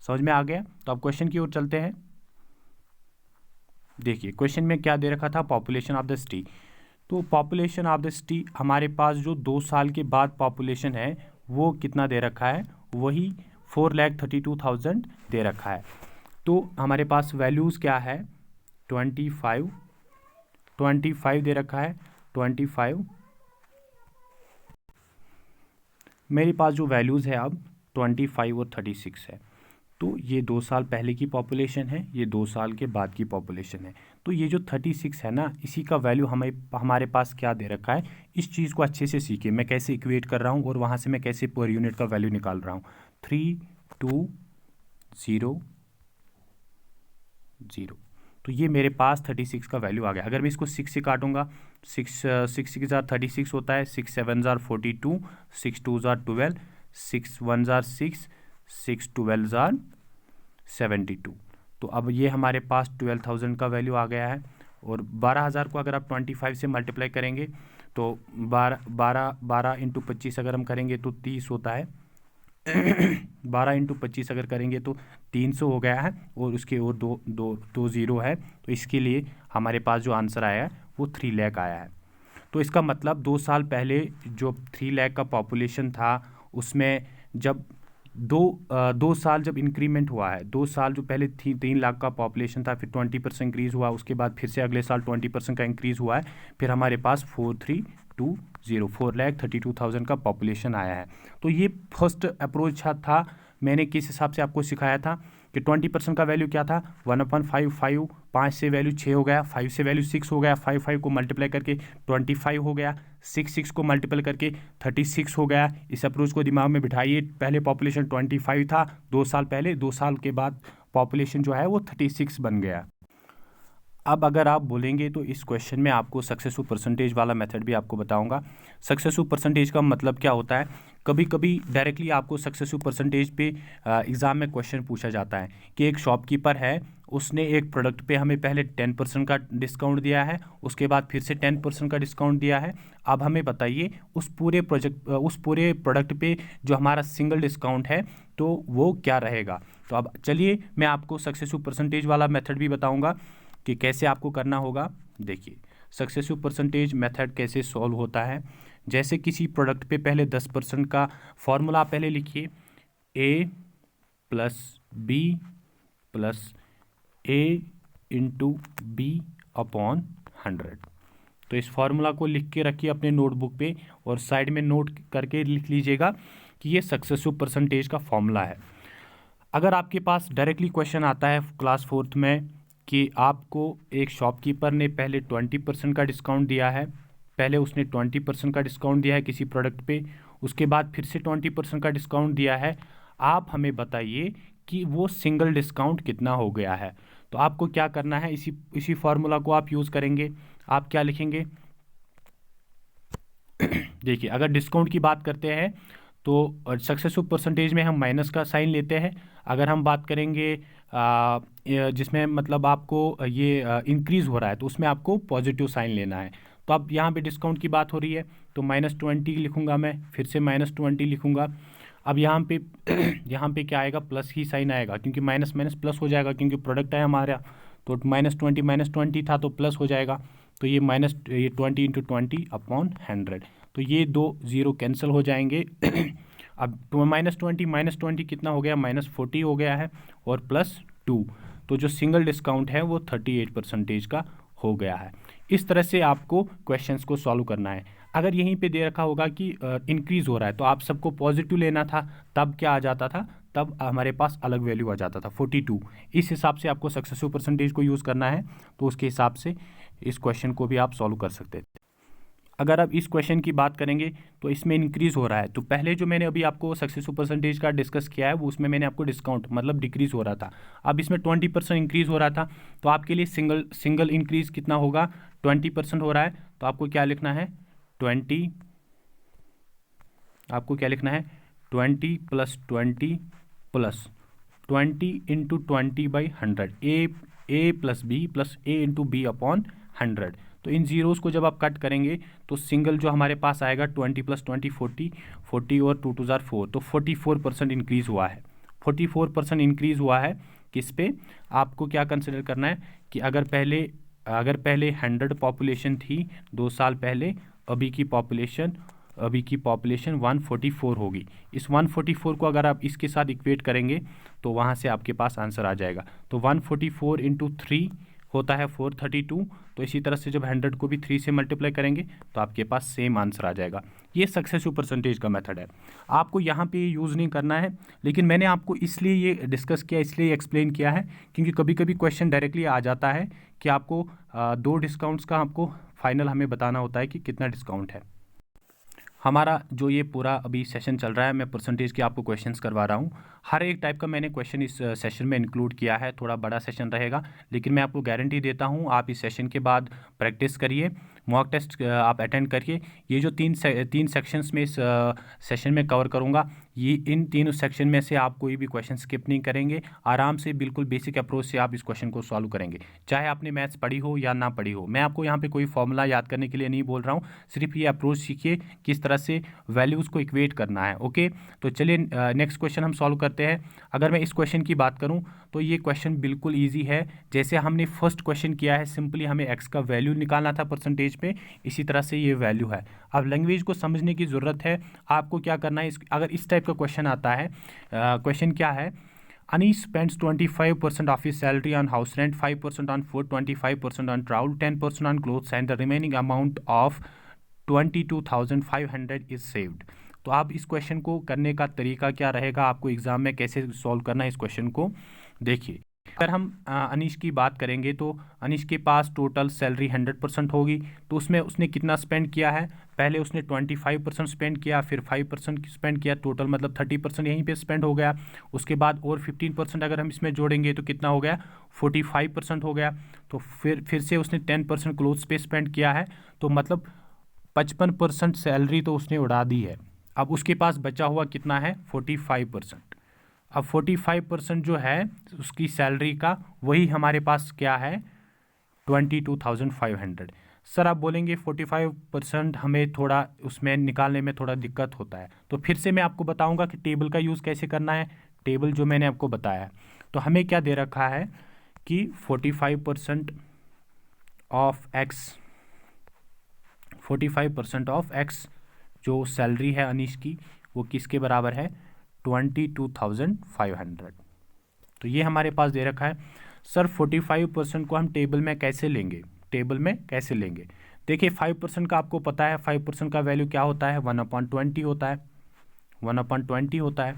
समझ में आ गया। तो अब क्वेश्चन की ओर चलते हैं। देखिए, क्वेश्चन में क्या दे रखा था, पॉपुलेशन ऑफ द सिटी। तो पॉपुलेशन ऑफ द सिटी हमारे पास जो 2 साल के बाद पॉपुलेशन है वो कितना दे रखा है, वही 4,32,000 दे रखा है। तो हमारे पास वैल्यूज़ क्या है, 25 दे रखा है, 25। मेरे पास जो वैल्यूज़ है अब 25 और 36 है। तो ये 2 साल पहले की पॉपुलेशन है, ये 2 साल के बाद की पॉपुलेशन है। तो ये जो 36 है ना, इसी का वैल्यू हमारे पास क्या दे रखा है। इस चीज़ को अच्छे से सीखिए, मैं कैसे इक्वेट कर रहा हूँ और वहाँ से मैं कैसे पर यूनिट का वैल्यू निकाल रहा हूँ। 3 2 0 0। तो ये मेरे पास 36 का वैल्यू आ गया। अगर मैं इसको 6 से काटूंगा, 6 के साथ 36 होता है, 6 7 42, 6 2 12, 6 1 6, 6 12 72। तो अब ये हमारे पास 12,000 का वैल्यू आ गया है। और 12,000 को अगर आप 25 से मल्टीप्लाई करेंगे तो 12 इंटू 25 अगर हम करेंगे तो 30 होता है। 12 इंटू 25 अगर करेंगे तो 300 हो गया है, और उसके और दो ज़ीरो है। तो इसके लिए हमारे पास जो आंसर आया है वो 3 लाख आया है। तो इसका मतलब 2 साल पहले जो 3 लाख का पॉपुलेशन था, उसमें जब दो साल जब इंक्रीमेंट हुआ है, 2 साल जो पहले 3 लाख का पॉपुलेशन था, फिर 20% इंक्रीज़ हुआ, उसके बाद फिर से अगले साल 20% का इंक्रीज़ हुआ है, फिर हमारे पास 4,32,000 का पॉपुलेशन आया है। तो ये फर्स्ट अप्रोच था। मैंने किस हिसाब से आपको सिखाया था कि 20% का वैल्यू क्या था, 1/5, 5 से वैल्यू 6 हो गया, 5 से वैल्यू 6 हो गया, 5 को मल्टीप्लाई करके 25 हो गया, 6 को मल्टीप्लाई करके 36 हो गया। इस अप्रोच को दिमाग में बिठाइए। पहले पॉपुलेशन 25 था 2 साल पहले, 2 साल के बाद पॉपुलेशन जो है वो 36 बन गया। अब अगर आप बोलेंगे तो इस क्वेश्चन में आपको सक्सेसफुल परसेंटेज वाला मेथड भी आपको बताऊंगा। सक्सेसफुल परसेंटेज का मतलब क्या होता है, कभी कभी डायरेक्टली आपको सक्सेसफुल परसेंटेज पे एग्ज़ाम में क्वेश्चन पूछा जाता है कि एक शॉपकीपर है, उसने एक प्रोडक्ट पे हमें पहले 10% का डिस्काउंट दिया है, उसके बाद फिर से 10% का डिस्काउंट दिया है। अब हमें बताइए उस पूरे प्रोडक्ट पे जो हमारा सिंगल डिस्काउंट है तो वो क्या रहेगा। तो अब चलिए मैं आपको सक्सेसफुल परसेंटेज वाला मेथड भी बताऊँगा कि कैसे आपको करना होगा। देखिए सक्सेसफुल परसेंटेज मेथड कैसे सॉल्व होता है। जैसे किसी प्रोडक्ट पे पहले 10% का फॉर्मूला पहले लिखिए, ए प्लस बी प्लस ए इंटू बी अपॉन 100। तो इस फॉर्मूला को लिख के रखिए अपने नोटबुक पे और साइड में नोट करके लिख लीजिएगा कि ये सक्सेसफुल परसेंटेज का फॉर्मूला है। अगर आपके पास डायरेक्टली क्वेश्चन आता है क्लास 4th में कि आपको एक शॉपकीपर ने पहले 20% का डिस्काउंट दिया है, पहले उसने 20% का डिस्काउंट दिया है किसी प्रोडक्ट पे, उसके बाद फिर से 20% का डिस्काउंट दिया है, आप हमें बताइए कि वो सिंगल डिस्काउंट कितना हो गया है। तो आपको क्या करना है, इसी फार्मूला को आप यूज़ करेंगे। आप क्या लिखेंगे, देखिए अगर डिस्काउंट की बात करते हैं तो सक्सेसफुल परसेंटेज में हम माइनस का साइन लेते हैं। अगर हम बात करेंगे जिसमें मतलब आपको ये इंक्रीज़ हो रहा है तो उसमें आपको पॉजिटिव साइन लेना है। तो अब यहाँ पे डिस्काउंट की बात हो रही है तो -20 लिखूँगा मैं, फिर से -20 लिखूँगा। अब यहाँ पे यहाँ पे क्या आएगा, प्लस ही साइन आएगा क्योंकि माइनस माइनस प्लस हो जाएगा क्योंकि प्रोडक्ट है हमारा। तो -20 था तो प्लस हो जाएगा। तो ये 20 × 20 अपॉन 100। तो ये 2 0 कैंसिल हो जाएंगे। अब -20 कितना हो गया, -40 हो गया है और +2। तो जो सिंगल डिस्काउंट है वो 38% का हो गया है। इस तरह से आपको क्वेश्चंस को सॉल्व करना है। अगर यहीं पे दे रखा होगा कि इंक्रीज़ हो रहा है तो आप सबको पॉजिटिव लेना था, तब क्या आ जाता था, तब हमारे पास अलग वैल्यू आ जाता था 42। इस हिसाब से आपको सक्सेसफुल परसेंटेज को यूज़ करना है, तो उसके हिसाब से इस क्वेश्चन को भी आप सॉल्व कर सकते थे। अगर आप इस क्वेश्चन की बात करेंगे तो इसमें इंक्रीज़ हो रहा है, तो पहले जो मैंने अभी आपको सक्सेसफुल परसेंटेज का डिस्कस किया है वो उसमें मैंने आपको डिस्काउंट मतलब डिक्रीज़ हो रहा था। अब इसमें 20% इंक्रीज़ हो रहा था, तो आपके लिए सिंगल इंक्रीज़ कितना होगा, 20% हो रहा है। तो आपको क्या लिखना है, 20 + 20 + 20 × 20/100 ए प्लस बी प्लस ए इंटू बी अपॉन 100। तो इन जीरोज़ को जब आप कट करेंगे तो सिंगल जो हमारे पास आएगा 20 + 20 40 और 2 2 4, तो 44% इंक्रीज़ हुआ है। 44% इंक्रीज़ हुआ है किस पे, आपको क्या कंसिडर करना है कि अगर पहले 100 पॉपुलेशन थी 2 साल पहले, अभी की पॉपुलेशन 144 होगी। इस 144 को अगर आप इसके साथ इक्वेट करेंगे तो वहाँ से आपके पास आंसर आ जाएगा। तो 144 × 3 होता है 432। तो इसी तरह से जब 100 को भी 3 से मल्टीप्लाई करेंगे तो आपके पास सेम आंसर आ जाएगा। ये सक्सेसफुल परसेंटेज का मेथड है, आपको यहाँ पे यूज़ नहीं करना है। लेकिन मैंने आपको इसलिए ये डिस्कस किया, इसलिए एक्सप्लेन किया है क्योंकि कभी कभी क्वेश्चन डायरेक्टली आ जाता है कि आपको 2 डिस्काउंट्स का आपको फाइनल हमें बताना होता है कि कितना डिस्काउंट है। हमारा जो ये पूरा अभी सेशन चल रहा है, मैं परसेंटेज के आपको क्वेश्चंस करवा रहा हूँ। हर एक टाइप का मैंने क्वेश्चन इस सेशन में इंक्लूड किया है। थोड़ा बड़ा सेशन रहेगा लेकिन मैं आपको गारंटी देता हूँ आप इस सेशन के बाद प्रैक्टिस करिए, मॉक टेस्ट आप अटेंड करिए। ये जो तीन सेक्शंस में इस सेशन में कवर करूँगा, ये इन तीनों सेक्शन में से आप कोई भी क्वेश्चन स्किप नहीं करेंगे। आराम से बिल्कुल बेसिक अप्रोच से आप इस क्वेश्चन को सॉल्व करेंगे, चाहे आपने मैथ्स पढ़ी हो या ना पढ़ी हो। मैं आपको यहाँ पे कोई फॉर्मूला याद करने के लिए नहीं बोल रहा हूँ, सिर्फ ये अप्रोच सीखिए किस तरह से वैल्यूज़ को इक्वेट करना है। ओके, तो चलिए नेक्स्ट क्वेश्चन हम सॉल्व करते हैं। अगर मैं इस क्वेश्चन की बात करूँ तो ये क्वेश्चन बिल्कुल ईजी है। जैसे हमने फर्स्ट क्वेश्चन किया है, सिंपली हमें एक्स का वैल्यू निकालना था परसेंटेज पे, इसी तरह से ये वैल्यू है। अब लैंग्वेज को समझने की ज़रूरत है, आपको क्या करना है, अगर इस टाइप का क्वेश्चन आता है, क्वेश्चन क्या है, Anish spends 25% of his salary on house rent, 5% on food, 25% on travel, 10% on clothes and the remaining amount of 22,500 is saved। तो आप इस क्वेश्चन को करने का तरीका क्या रहेगा, आपको एग्जाम में कैसे सॉल्व करना है इस क्वेश्चन को, देखिए अगर हम अनीश की बात करेंगे तो अनीश के पास टोटल सैलरी 100% होगी, तो उसमें उसने कितना स्पेंड किया है, पहले उसने 25% स्पेंड किया, फिर 5% स्पेंड किया, टोटल मतलब 30% यहीं पे स्पेंड हो गया। उसके बाद और 15% अगर हम इसमें जोड़ेंगे तो कितना हो गया, 45% हो गया। तो फिर से उसने 10% क्लोथ्स पे स्पेंड किया है, तो मतलब 55% सैलरी तो उसने उड़ा दी है। अब उसके पास बचा हुआ कितना है, 45%। अब 45% जो है उसकी सैलरी का, वही हमारे पास क्या है, 22,500। सर आप बोलेंगे 45% हमें थोड़ा उसमें निकालने में थोड़ा दिक्कत होता है, तो फिर से मैं आपको बताऊंगा कि टेबल का यूज़ कैसे करना है। टेबल जो मैंने आपको बताया, तो हमें क्या दे रखा है कि 45% ऑफ एक्स, 45% ऑफ एक्स जो सैलरी है अनीश की, वो किसके बराबर है, 22,500। तो ये हमारे पास दे रखा है। सर 45% को हम टेबल में कैसे लेंगे, टेबल में कैसे लेंगे, देखिए 5% का आपको पता है, 5% का वैल्यू क्या होता है, 1/20 होता है, 1/20 होता है।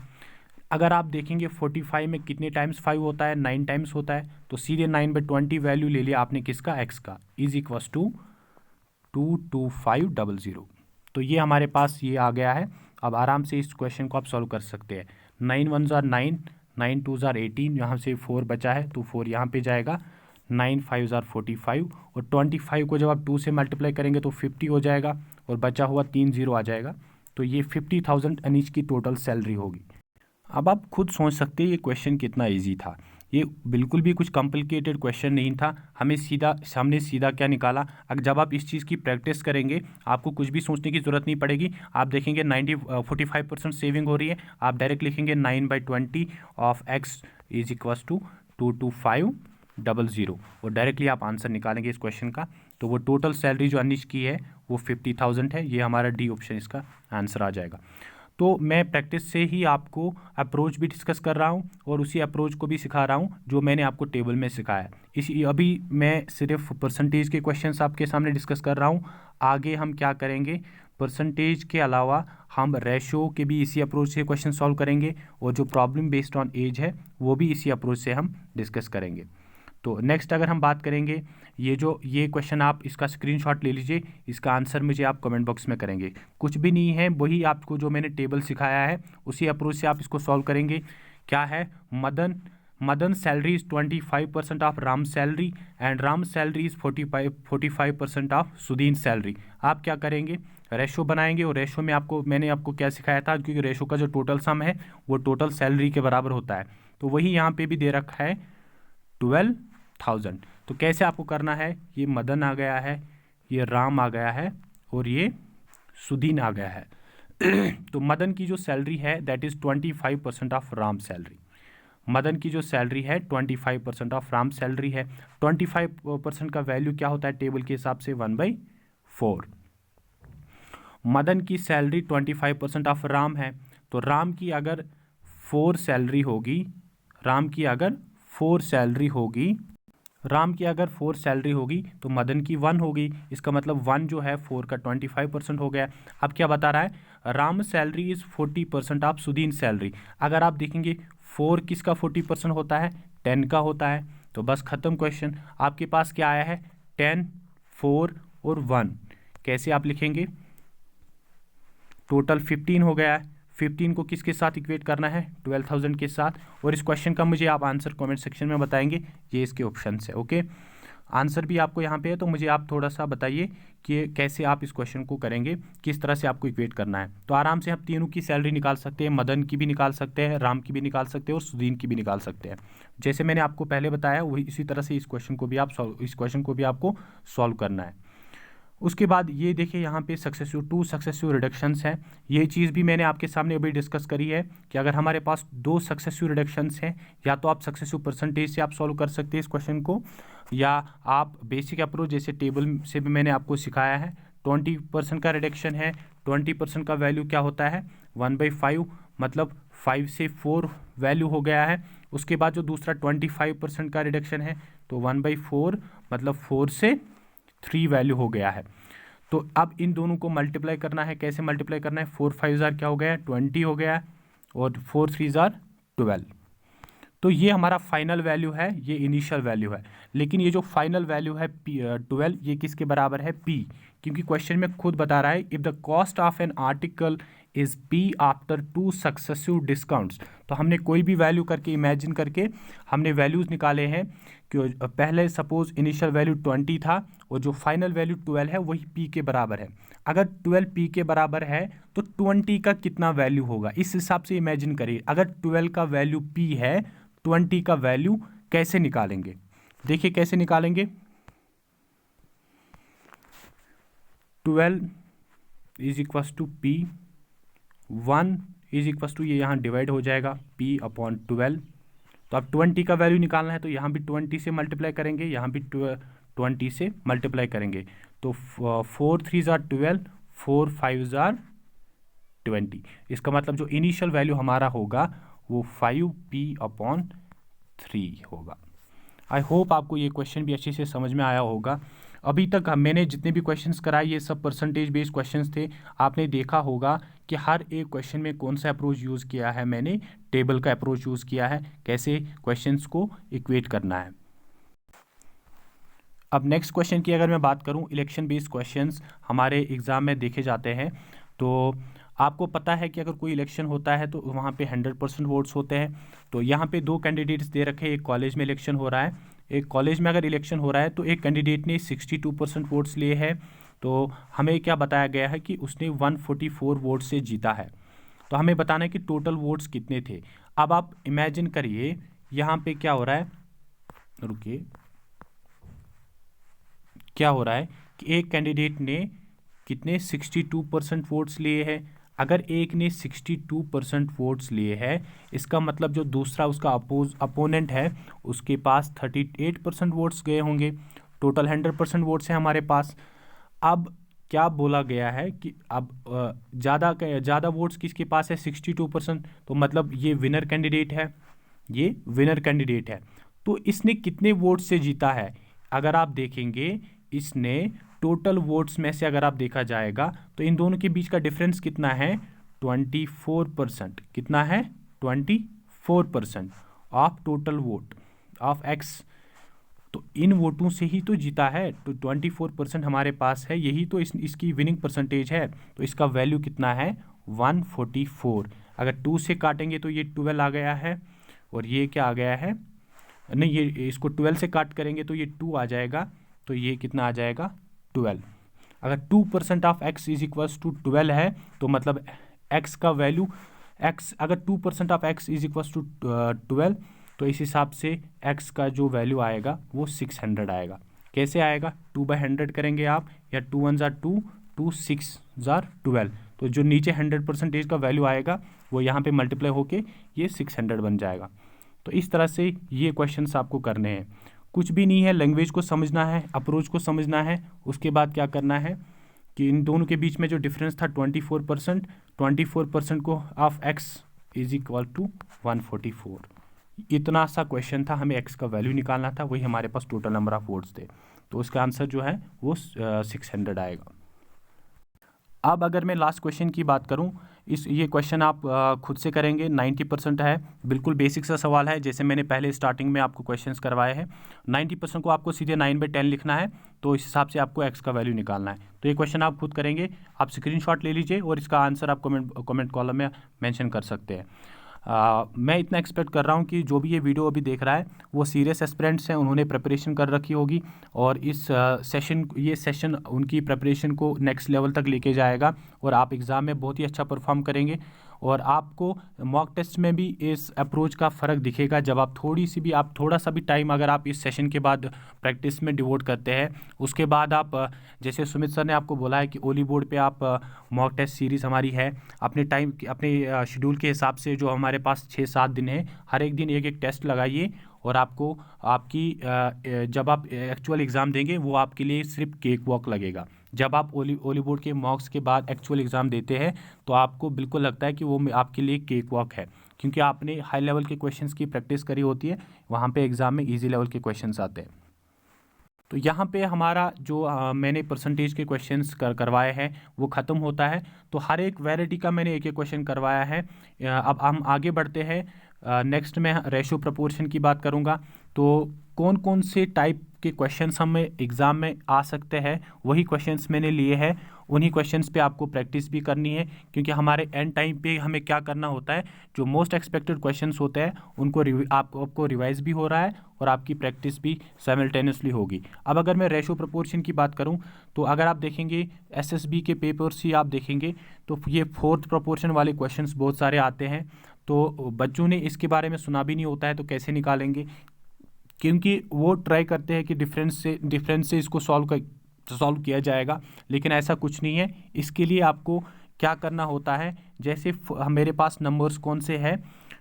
अगर आप देखेंगे 45 में कितने टाइम्स 5 होता है, 9 टाइम्स होता है, तो सीधे 9/20 वैल्यू ले लिया आपने किसका, एक्स का, इज इक्वस टू 22500। तो ये हमारे पास ये आ गया है। अब आराम से इस क्वेश्चन को आप सॉल्व कर सकते हैं। 9 1 ज़ार 9, 9 2 ज़ार 18, यहाँ से 4 बचा है तो 4 यहाँ पे जाएगा, 9 5 ज़ार 45, और 25 को जब आप 2 से मल्टीप्लाई करेंगे तो 50 हो जाएगा, और बचा हुआ 3 0 आ जाएगा। तो ये 50,000 अनीश की टोटल सैलरी होगी। अब आप खुद सोच सकते हैं ये क्वेश्चन कितना इजी था। ये बिल्कुल भी कुछ कॉम्प्लिकेटेड क्वेश्चन नहीं था, हमें सीधा सामने सीधा क्या निकाला। अगर जब आप इस चीज़ की प्रैक्टिस करेंगे आपको कुछ भी सोचने की ज़रूरत नहीं पड़ेगी। आप देखेंगे 45% सेविंग हो रही है, आप डायरेक्ट लिखेंगे 9/20 of x is equals to 22500, और डायरेक्टली आप आंसर निकालेंगे इस क्वेश्चन का। तो वो टोटल सैलरी जो अनिश की है वो 50,000 है, ये हमारा डी ऑप्शन इसका आंसर आ जाएगा। तो मैं प्रैक्टिस से ही आपको अप्रोच भी डिस्कस कर रहा हूँ और उसी अप्रोच को भी सिखा रहा हूँ जो मैंने आपको टेबल में सिखाया। इसी अभी मैं सिर्फ परसेंटेज के क्वेश्चंस आपके सामने डिस्कस कर रहा हूँ। आगे हम क्या करेंगे, परसेंटेज के अलावा हम रेशो के भी इसी अप्रोच से क्वेश्चन सॉल्व करेंगे, और जो प्रॉब्लम बेस्ड ऑन एज है वो भी इसी अप्रोच से हम डिस्कस करेंगे। तो नेक्स्ट अगर हम बात करेंगे, ये क्वेश्चन आप इसका स्क्रीनशॉट ले लीजिए, इसका आंसर मुझे आप कमेंट बॉक्स में करेंगे। कुछ भी नहीं है, वही आपको जो मैंने टेबल सिखाया है उसी अप्रोच से आप इसको सॉल्व करेंगे। क्या है, Madan salary is 25% of Ram salary, and Ram salary is 45% of Sudeen salary. आप क्या करेंगे, रेशो बनाएंगे, और रेशो में मैंने आपको क्या सिखाया था, क्योंकि रेशो का जो टोटल सम है वो टोटल सैलरी के बराबर होता है। तो वही यहाँ पे भी दे रखा है 12,000। तो कैसे आपको करना है, ये मदन आ गया है, ये राम आ गया है, और ये सुदीन आ गया है। तो मदन की जो सैलरी है that is 25% of Ram salary. Madan की जो सैलरी है 25% ऑफ राम सैलरी है। 25% का वैल्यू क्या होता है टेबल के हिसाब से, 1/4। मदन की सैलरी 25% ऑफ राम है, तो राम की अगर 4 सैलरी होगी, राम की अगर 4 सैलरी होगी, राम की अगर 4 सैलरी होगी तो मदन की 1 होगी। इसका मतलब 1 जो है 4 का 25% हो गया। अब क्या बता रहा है, Ram salary is 40% of Sudeen salary. अगर आप देखेंगे 4 किसका 40% होता है, 10 का होता है। तो बस ख़त्म क्वेश्चन। आपके पास क्या आया है, 10, 4 और 1। कैसे आप लिखेंगे, टोटल 15 हो गया है। 15 को किसके साथ इक्वेट करना है, 12,000 के साथ। और इस क्वेश्चन का मुझे आप आंसर कमेंट सेक्शन में बताएंगे, ये इसके ऑप्शन है। ओके, आंसर भी आपको यहाँ पे है, तो मुझे आप थोड़ा सा बताइए कि कैसे आप इस क्वेश्चन को करेंगे, किस तरह से आपको इक्वेट करना है। तो आराम से हम तीनों की सैलरी निकाल सकते हैं, मदन की भी निकाल सकते हैं, राम की भी निकाल सकते हैं, और सुदीन की भी निकाल सकते हैं। जैसे मैंने आपको पहले बताया वही इसी तरह से इस क्वेश्चन को भी आपको सॉल्व करना है। उसके बाद ये देखिए यहाँ पे टू सक्सेसिव रिडक्शंस हैं। ये चीज़ भी मैंने आपके सामने अभी डिस्कस करी है कि अगर हमारे पास 2 सक्सेसिव रिडक्शंस हैं, या तो आप सक्सेसिव परसेंटेज से आप सॉल्व कर सकते हैं इस क्वेश्चन को, या आप बेसिक अप्रोच जैसे टेबल से भी मैंने आपको सिखाया है। 20% का रिडक्शन है, 20% का वैल्यू क्या होता है, 1/5, मतलब 5 से 4 वैल्यू हो गया है। उसके बाद जो दूसरा 25% का रिडक्शन है, तो 1/4 मतलब 4 से 3 वैल्यू हो गया है। तो अब इन दोनों को मल्टीप्लाई करना है। कैसे मल्टीप्लाई करना है, 4 5 ज़ार क्या हो गया है, 20 हो गया है, और 4 3 ज़ार 12। तो ये हमारा फाइनल वैल्यू है, ये इनिशियल वैल्यू है, लेकिन ये जो फाइनल वैल्यू है 12 ये किसके बराबर है? P, क्योंकि क्वेश्चन में खुद बता रहा है if the cost of an article is P after 2 successive discounts. तो हमने कोई भी वैल्यू करके इमेजिन करके हमने वैल्यूज़ निकाले हैं कि पहले सपोज इनिशियल वैल्यू 20 था और जो फाइनल वैल्यू 12 है वही P के बराबर है। अगर 12 P के बराबर है तो 20 का कितना वैल्यू होगा, इस हिसाब से इमेजिन करिए। अगर 12 का वैल्यू P है, 20 का वैल्यू कैसे निकालेंगे? देखिए कैसे निकालेंगे। 12 is equals to P, 1 is equals to, ये यहाँ डिवाइड हो जाएगा P अपॉन 12। तो अब 20 का वैल्यू निकालना है तो यहाँ भी 20 से मल्टीप्लाई करेंगे, यहाँ भी 20 से मल्टीप्लाई करेंगे। तो 4 3 ज़ार 12, 4 5 ज़ार 20। इसका मतलब जो इनिशियल वैल्यू हमारा होगा वो 5P अपॉन 3 होगा। आई होप आपको ये क्वेश्चन भी अच्छे से समझ में आया होगा। अभी तक मैंने जितने भी क्वेश्चंस कराए ये सब परसेंटेज बेस्ड क्वेश्चंस थे। आपने देखा होगा कि हर एक क्वेश्चन में कौन सा अप्रोच यूज़ किया है, मैंने टेबल का अप्रोच यूज़ किया है, कैसे क्वेश्चंस को इक्वेट करना है। अब नेक्स्ट क्वेश्चन की अगर मैं बात करूं, इलेक्शन बेस्ड क्वेश्चंस हमारे एग्ज़ाम में देखे जाते हैं। तो आपको पता है कि अगर कोई इलेक्शन होता है तो वहाँ पे 100% वोट्स होते हैं। तो यहाँ पे 2 कैंडिडेट्स दे रखे हैं, एक कॉलेज में इलेक्शन हो रहा है, एक कॉलेज में अगर इलेक्शन हो रहा है तो एक कैंडिडेट ने 62% वोट्स लिए हैं। तो हमें क्या बताया गया है कि उसने 144 वोट से जीता है। तो हमें बताना है कि टोटल वोट्स कितने थे। अब आप इमेजिन करिए यहाँ पे क्या हो रहा है, रुकिए, क्या हो रहा है कि एक कैंडिडेट ने कितने 62% वोट्स लिए हैं। अगर एक ने 62% वोट्स लिए हैं, इसका मतलब जो दूसरा उसका अपोनेंट है उसके पास 38% वोट्स गए होंगे। टोटल 100% वोट्स हैं हमारे पास। अब क्या बोला गया है कि अब ज़्यादा वोट्स किसके पास है? 62%। तो मतलब ये विनर कैंडिडेट है, ये विनर कैंडिडेट है। तो इसने कितने वोट से जीता है? अगर आप देखेंगे इसने टोटल वोट्स में से अगर आप देखा जाएगा तो इन दोनों के बीच का डिफरेंस कितना है? 24%। कितना है? 24% of total vote of x. तो इन वोटों से ही तो जीता है। तो 24% हमारे पास है, यही तो इसकी विनिंग परसेंटेज है। तो इसका वैल्यू कितना है? 144। अगर 2 से काटेंगे तो ये 12 आ गया है, और ये क्या आ गया है? नहीं, ये इसको 12 से काट करेंगे तो ये 2 आ जाएगा। तो ये कितना आ जाएगा? 12। अगर 2% of x is equals to 12 है तो मतलब एक्स का वैल्यू, एक्स अगर 2% of x is equals to 12 तो इस हिसाब से एक्स का जो वैल्यू आएगा वो 600 आएगा। कैसे आएगा? 2/100 करेंगे आप, या 2 1 ज़ार 2, 2 6 ज़ार 12। तो जो नीचे 100% का वैल्यू आएगा वो यहाँ पे मल्टीप्लाई होके ये 600 बन जाएगा। तो इस तरह से ये क्वेश्चंस आपको करने हैं। कुछ भी नहीं है, लैंग्वेज को समझना है, अप्रोच को समझना है। उसके बाद क्या करना है कि इन दोनों के बीच में जो डिफरेंस था 24% को of x is equal to 144। इतना सा क्वेश्चन था, हमें एक्स का वैल्यू निकालना था, वही हमारे पास टोटल नंबर ऑफ वोट्स थे। तो उसका आंसर जो है वो 600 आएगा। अब अगर मैं लास्ट क्वेश्चन की बात करूं, ये क्वेश्चन आप खुद से करेंगे, 90% है, बिल्कुल बेसिक सा सवाल है। जैसे मैंने पहले स्टार्टिंग में आपको क्वेश्चंस करवाए हैं, 90% को आपको सीधे 9/10 लिखना है। तो इस हिसाब से आपको एक्स का वैल्यू निकालना है। तो ये क्वेश्चन आप खुद करेंगे, आप स्क्रीनशॉट ले लीजिए और इसका आंसर आप कमेंट कॉलम में मेंशन कर सकते हैं। मैं इतना एक्सपेक्ट कर रहा हूँ कि जो भी ये वीडियो अभी देख रहा है वो सीरियस एस्पिरेंट्स हैं, उन्होंने प्रिपरेशन कर रखी होगी, और इस ये सेशन उनकी प्रिपरेशन को नेक्स्ट लेवल तक लेके जाएगा, और आप एग्ज़ाम में बहुत ही अच्छा परफॉर्म करेंगे। और आपको मॉक टेस्ट में भी इस अप्रोच का फ़र्क दिखेगा जब आप थोड़ा सा भी टाइम अगर आप इस सेशन के बाद प्रैक्टिस में डिवोट करते हैं। उसके बाद आप जैसे सुमित सर ने आपको बोला है कि ओली बोर्ड पे आप मॉक टेस्ट सीरीज़ हमारी है, अपने शेड्यूल के हिसाब से जो हमारे पास 6-7 दिन है, हर एक दिन एक टेस्ट लगाइए, और आपको जब आप एक्चुअल एग्ज़ाम देंगे वो आपके लिए सिर्फ केक वॉक लगेगा। जब आप ओली बोर्ड के मॉक्स के बाद एक्चुअल एग्ज़ाम देते हैं तो आपको बिल्कुल लगता है कि वो आपके लिए केक वॉक है, क्योंकि आपने हाई लेवल के क्वेश्चंस की प्रैक्टिस करी होती है, वहाँ पे एग्ज़ाम में इजी लेवल के क्वेश्चंस आते हैं। तो यहाँ पे हमारा जो मैंने परसेंटेज के क्वेश्चंस करवाए हैं वो ख़त्म होता है। तो हर एक वैरायटी का मैंने एक क्वेश्चन करवाया है। अब हम आगे बढ़ते हैं नेक्स्ट मैं रेशो प्रपोर्शन की बात करूँगा। तो कौन कौन से टाइप के क्वेश्चंस हमें एग्ज़ाम में आ सकते हैं वही क्वेश्चंस मैंने लिए हैं, उन्हीं क्वेश्चंस पे आपको प्रैक्टिस भी करनी है, क्योंकि हमारे एंड टाइम पे हमें क्या करना होता है, जो मोस्ट एक्सपेक्टेड क्वेश्चंस होते हैं उनको आपको रिवाइज भी हो रहा है और आपकी प्रैक्टिस भी साइमल्टेनियसली होगी। अब अगर मैं रेशो प्रपोर्शन की बात करूँ तो अगर आप देखेंगे एसएसबी के पेपर्स ही आप देखेंगे तो ये फोर्थ प्रपोर्शन वाले क्वेश्चंस बहुत सारे आते हैं। तो बच्चों ने इसके बारे में सुना भी नहीं होता है तो कैसे निकालेंगे, क्योंकि वो ट्राई करते हैं कि डिफरेंस से इसको सॉल्व किया जाएगा, लेकिन ऐसा कुछ नहीं है। इसके लिए आपको क्या करना होता है, जैसे मेरे पास नंबर्स कौन से हैं,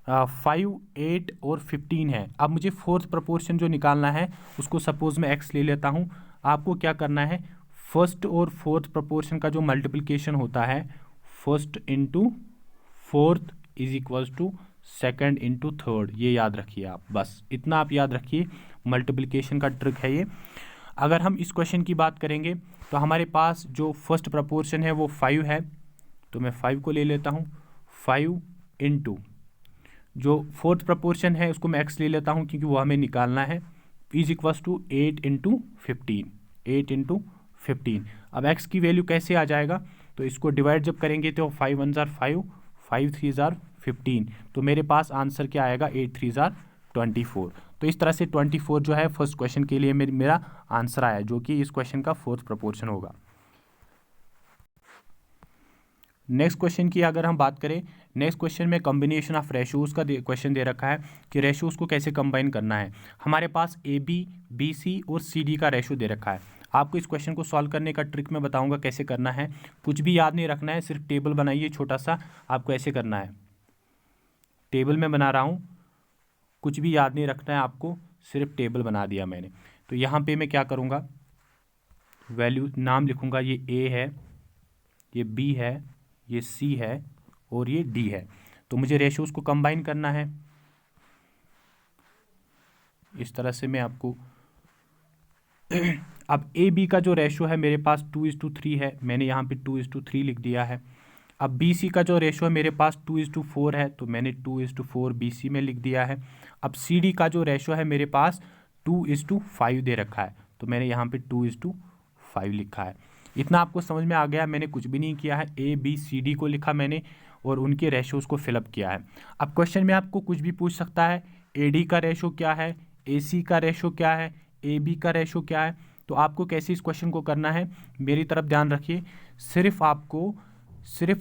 5, 8 और 15 है। अब मुझे फोर्थ प्रपोर्शन जो निकालना है उसको सपोज मैं x ले लेता हूँ। आपको क्या करना है, फर्स्ट और फोर्थ प्रपोर्शन का जो मल्टीप्लिकेशन होता है, first into fourth is equals to second into third, ये याद रखिए आप, बस इतना आप याद रखिए, मल्टीप्लिकेशन का ट्रिक है ये। अगर हम इस क्वेश्चन की बात करेंगे तो हमारे पास जो फर्स्ट प्रपोर्शन है वो 5 है, तो मैं 5 को ले लेता हूँ। 5 इंटू जो फोर्थ प्रपोर्शन है उसको मैं x ले लेता हूँ क्योंकि वो हमें निकालना है, is equals to 8 into 15, 8 into 15। अब x की वैल्यू कैसे आ जाएगा, तो इसको डिवाइड जब करेंगे तो 5 1 जार 5, 5 3 जार 15, तो मेरे पास आंसर क्या आएगा, 8 3 जार 24। तो इस तरह से 24 जो है फर्स्ट क्वेश्चन के लिए मेरा आंसर आया, जो कि इस क्वेश्चन का फोर्थ प्रपोर्शन होगा। नेक्स्ट क्वेश्चन की अगर हम बात करें, नेक्स्ट क्वेश्चन में कॉम्बिनेशन ऑफ रेशोज़ का क्वेश्चन दे रखा है कि रेशोज़ को कैसे कंबाइन करना है। हमारे पास AB, BC और CD का रेशो दे रखा है। आपको इस क्वेश्चन को सॉल्व करने का ट्रिक मैं बताऊंगा कैसे करना है। कुछ भी याद नहीं रखना है, सिर्फ टेबल बनाइए छोटा सा, आपको ऐसे करना है। टेबल में बना रहा हूँ, कुछ भी याद नहीं रखना है आपको, सिर्फ टेबल बना दिया मैंने। तो यहाँ पे मैं क्या करूँगा, वैल्यू नाम लिखूँगा, ये A है, ये B है, ये C है और ये D है। तो मुझे रेशोज़ को कंबाइन करना है। इस तरह से मैं आपको अब AB का जो रेशो है मेरे पास 2:3 है, मैंने यहाँ पे 2:3 लिख दिया है। अब BC का जो रेशो है मेरे पास 2:4 है, तो मैंने 2:4 BC में लिख दिया है। अब CD का जो रेशो है मेरे पास 2:5 दे रखा है, तो मैंने यहाँ पे 2:5 लिखा है। इतना आपको समझ में आ गया, मैंने कुछ भी नहीं किया है, ABCD को लिखा मैंने और उनके रेशोज़ को फिलअप किया है। अब क्वेश्चन में आपको कुछ भी पूछ सकता है, AD का रेशो क्या है, AC का रेशो क्या है, AB का रेशो क्या है। तो आपको कैसे इस क्वेश्चन को करना है, मेरी तरफ ध्यान रखिए, सिर्फ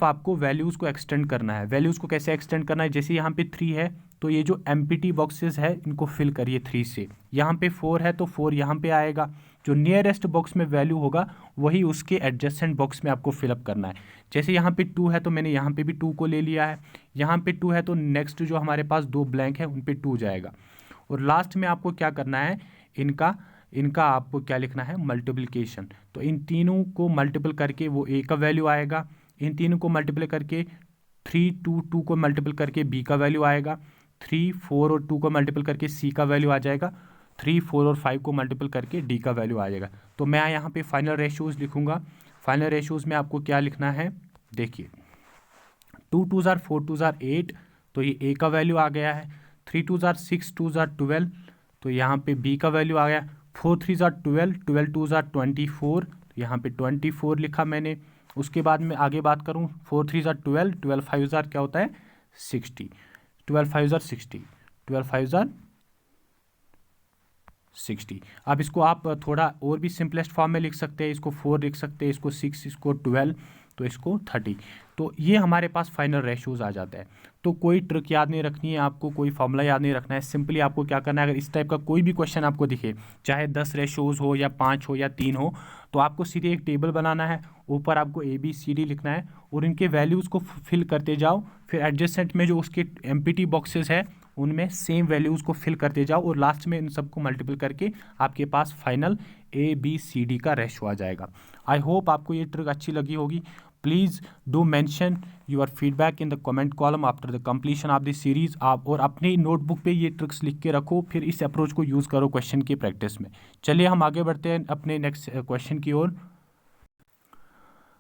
आपको वैल्यूज़ को एक्सटेंड करना है। वैल्यूज़ को कैसे एक्सटेंड करना है, जैसे यहाँ पे 3 है तो ये जो एम्प्टी बॉक्सेस है इनको फिल करिए 3 से। यहाँ पे 4 है तो 4 यहाँ पे आएगा, जो नियरेस्ट बॉक्स में वैल्यू होगा वही उसके एडजेसेंट बॉक्स में आपको फिलअप करना है। जैसे यहाँ पे 2 है तो मैंने यहाँ पे भी 2 को ले लिया है, यहाँ पे 2 है तो नेक्स्ट जो हमारे पास 2 ब्लैंक है उन पे 2 जाएगा। और लास्ट में आपको क्या करना है, इनका आपको क्या लिखना है, मल्टीप्लिकेशन। तो इन तीनों को मल्टीपल करके वो A का वैल्यू आएगा, इन तीनों को मल्टीप्लाई करके 3 2 2 को मल्टीपल करके B का वैल्यू आएगा, 3 4 और 2 को मल्टीपल करके C का वैल्यू आ जाएगा, 3 4 और 5 को मल्टीपल करके D का वैल्यू आ जाएगा। तो मैं यहाँ पे फाइनल रेशोज़ लिखूँगा। फाइनल रेशोज़ में आपको क्या लिखना है, देखिए 2 2 जार 4 2 जार 8, तो ये A का वैल्यू आ गया है। 3 2 जार 6 2 जार 12, तो यहाँ पे B का वैल्यू आ गया। 4 3 जार 12, 12 2 जार 24, तो यहाँ पे 24 लिखा मैंने। उसके बाद में आगे बात करूँ, 4 3 जार 12, 12 5 जार क्या होता है 60, 12 5 जार 60, 12 5 जार 60। अब इसको आप थोड़ा और भी सिंपलेस्ट फॉर्म में लिख सकते हैं, इसको 4 लिख सकते हैं, इसको 6, इसको 12, तो इसको 30। तो ये हमारे पास फाइनल रेशोज़ आ जाता है। तो कोई ट्रिक याद नहीं रखनी है आपको, कोई फॉर्मूला याद नहीं रखना है, सिंपली आपको क्या करना है, अगर इस टाइप का कोई भी क्वेश्चन आपको दिखे, चाहे 10 रेशोज़ हो या 5 हो या 3 हो, तो आपको सीधे एक टेबल बनाना है, ऊपर आपको ABCD लिखना है और इनके वैल्यूज़ को फिल करते जाओ। फिर एडजेसेंट में जो उसके एम्प्टी बॉक्सेस है उनमें सेम वैल्यूज़ को फिल करते जाओ और लास्ट में इन सबको मल्टीपल करके आपके पास फाइनल ABCD का रेशो आ जाएगा। आई होप आपको ये ट्रिक अच्छी लगी होगी। Please do mention your feedback in the comment column after the completion of this series. आप और अपनी नोटबुक पे ये ट्रिक्स लिख के रखो, फिर इस अप्रोच को यूज़ करो क्वेश्चन की प्रैक्टिस में। चलिए हम आगे बढ़ते हैं अपने नेक्स्ट क्वेश्चन की ओर।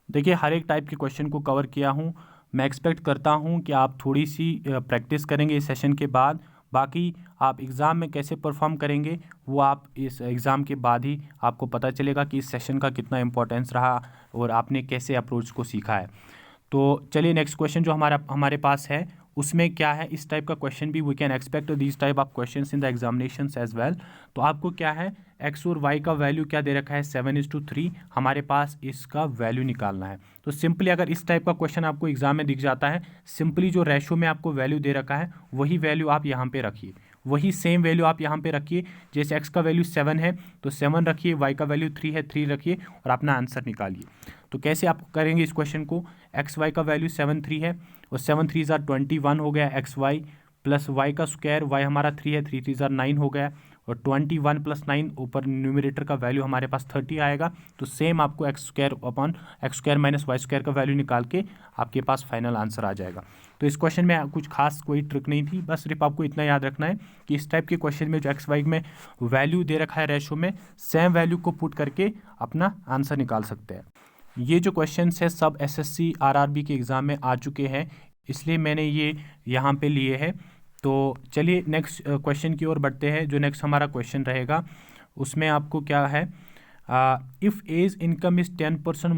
देखिए हर एक टाइप के क्वेश्चन को कवर किया हूँ मैं एक्सपेक्ट करता हूँ कि आप थोड़ी सी प्रैक्टिस करेंगे इस सेशन के बाद। बाकी आप एग्ज़ाम में कैसे परफॉर्म करेंगे वो आप इस एग्ज़ाम के बाद ही आपको पता चलेगा कि इस सेशन का कितना इंपॉर्टेंस रहा और आपने कैसे अप्रोच को सीखा है। तो चलिए नेक्स्ट क्वेश्चन जो हमारे पास है उसमें क्या है, इस टाइप का क्वेश्चन भी we can expect this type of questions in the examinations as well. तो आपको क्या है, एक्स और वाई का वैल्यू क्या दे रखा है 7:3, हमारे पास इसका वैल्यू निकालना है। तो सिंपली अगर इस टाइप का क्वेश्चन आपको एग्जाम में दिख जाता है, सिंपली जो रेशो में आपको वैल्यू दे रखा है वही वैल्यू आप यहाँ पे रखिए, वही सेम वैल्यू आप यहाँ पे रखिए। जैसे x का वैल्यू 7 है तो 7 रखिए, y का वैल्यू 3 है 3 रखिए और अपना आंसर निकालिए। तो कैसे आप करेंगे इस क्वेश्चन को, एक्स वाई का वैल्यू 7 3 है और 7 3 ज़ार 21 हो गया एक्स वाई, प्लस वाई का स्क्वायर, वाई हमारा 3 है 3 3 ज़ार 9 हो गया, और 21 + 9 ऊपर न्यूमरेटर का वैल्यू हमारे पास 30 आएगा। तो सेम आपको x square upon x square minus y square का वैल्यू निकाल के आपके पास फाइनल आंसर आ जाएगा। तो इस क्वेश्चन में कुछ खास कोई ट्रिक नहीं थी, बस सिर्फ आपको इतना याद रखना है कि इस टाइप के क्वेश्चन में जो एक्स वाई में वैल्यू दे रखा है रेशो में, सेम वैल्यू को पुट करके अपना आंसर निकाल सकते हैं। ये जो क्वेश्चन है सब एसएससी आरआरबी के एग्ज़ाम में आ चुके हैं, इसलिए मैंने ये यहाँ पे लिए हैं। तो चलिए नेक्स्ट क्वेश्चन की ओर बढ़ते हैं। जो नेक्स्ट हमारा क्वेश्चन रहेगा उसमें आपको क्या है, if A's income is 10%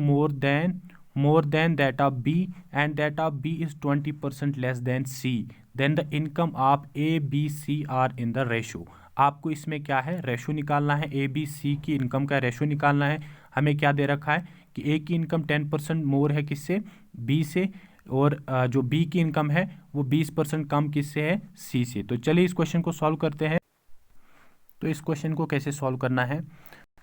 more than that of B and that of B is 20% less than C, then the income of A B C are in the ratio. आपको इसमें क्या है, रेशो निकालना है, ए बी सी की इनकम का ratio निकालना है। हमें क्या दे रखा है कि ए की इनकम 10% मोर है किससे, बी से, और जो बी की इनकम है वो 20% कम किससे है, सी से। तो चलिए इस क्वेश्चन को सॉल्व करते हैं। तो इस क्वेश्चन को कैसे सॉल्व करना है,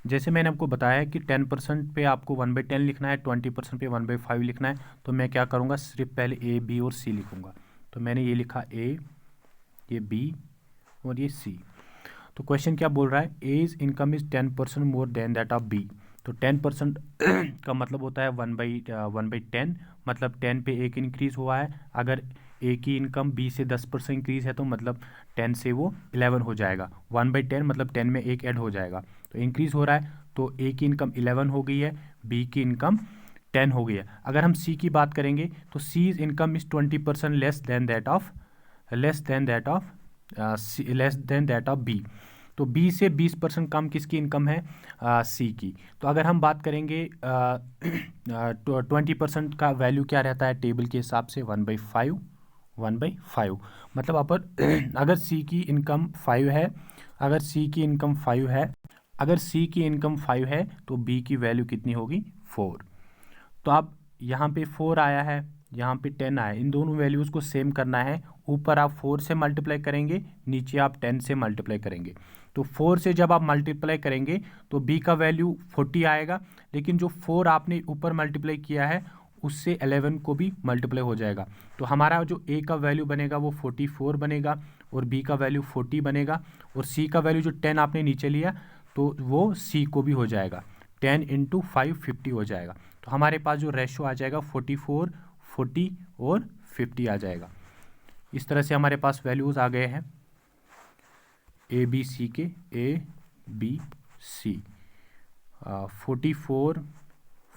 जैसे मैंने आपको बताया कि 10% पे आपको 1/10 लिखना है, 20% पे 1/5 लिखना है। तो मैं क्या करूँगा, सिर्फ पहले ए बी और सी लिखूँगा। तो मैंने ये लिखा ए, ये बी और ये सी। तो क्वेश्चन क्या बोल रहा है, A's income is 10% more than that of B. तो 10% का मतलब होता है 1/10, मतलब 10 पे 1 इंक्रीज़ हुआ है। अगर ए की इनकम बी से 10% इंक्रीज़ है तो मतलब 10 से वो 11 हो जाएगा। 1/10 मतलब 10 में 1 ऐड हो जाएगा, तो इंक्रीज़ हो रहा है। तो ए की इनकम 11 हो गई है, बी की इनकम 10 हो गई है। अगर हम सी की बात करेंगे तो C is income is 20% less than that of B. तो बी से 20% कम किसकी इनकम है, सी की। तो अगर हम बात करेंगे 20% का वैल्यू क्या रहता है टेबल के हिसाब से, 1/5 मतलब अगर सी की इनकम 5 है, अगर सी की इनकम 5 है तो बी की वैल्यू कितनी होगी, 4। तो अब यहाँ पे 4 आया है, यहाँ पे 10 आया, इन दोनों वैल्यूज़ को सेम करना है। ऊपर आप 4 से मल्टीप्लाई करेंगे, नीचे आप 10 से मल्टीप्लाई करेंगे। तो 4 से जब आप मल्टीप्लाई करेंगे तो b का वैल्यू 40 आएगा, लेकिन जो 4 आपने ऊपर मल्टीप्लाई किया है उससे 11 को भी मल्टीप्लाई हो जाएगा। तो हमारा जो a का वैल्यू बनेगा वो 44 बनेगा और b का वैल्यू 40 बनेगा, और c का वैल्यू जो 10 आपने नीचे लिया तो वो c को भी हो जाएगा, 10 × 5 50 हो जाएगा। तो हमारे पास जो रेशो आ जाएगा 44, 40 और 50 आ जाएगा। इस तरह से हमारे पास वैल्यूज़ आ गए हैं ए बी सी के, ए बी सी 44,